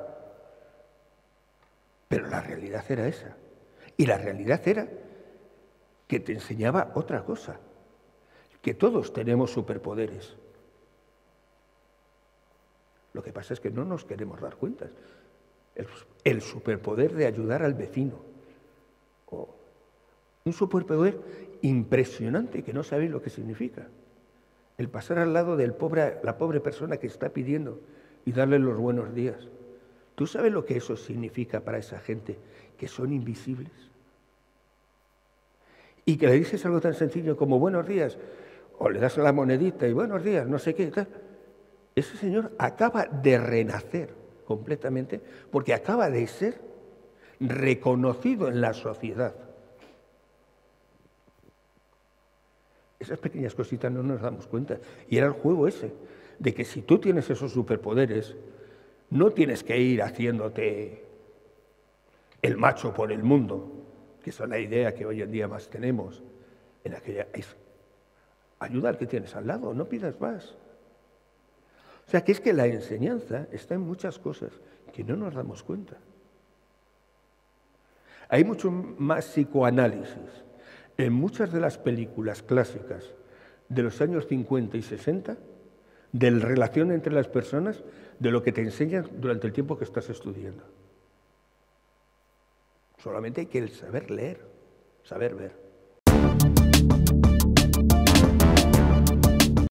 Pero la realidad era esa. Y la realidad era que te enseñaba otra cosa, que todos tenemos superpoderes. Lo que pasa es que no nos queremos dar cuenta. El superpoder de ayudar al vecino. Un superpoder impresionante que no sabéis lo que significa. El pasar al lado de la pobre persona que está pidiendo y darle los buenos días. ¿Tú sabes lo que eso significa para esa gente que son invisibles? Y que le dices algo tan sencillo como buenos días, o le das la monedita y buenos días, no sé qué, tal. Ese señor acaba de renacer completamente porque acaba de ser reconocido en la sociedad. Esas pequeñas cositas no nos damos cuenta. Y era el juego ese, de que si tú tienes esos superpoderes, no tienes que ir haciéndote el macho por el mundo, que es la idea que hoy en día más tenemos. En aquella es ayuda al que tienes al lado, no pidas más. O sea, que es que la enseñanza está en muchas cosas que no nos damos cuenta. Hay mucho más psicoanálisis en muchas de las películas clásicas de los años 50 y 60, de la relación entre las personas, de lo que te enseñan durante el tiempo que estás estudiando. Solamente hay que saber leer, saber ver.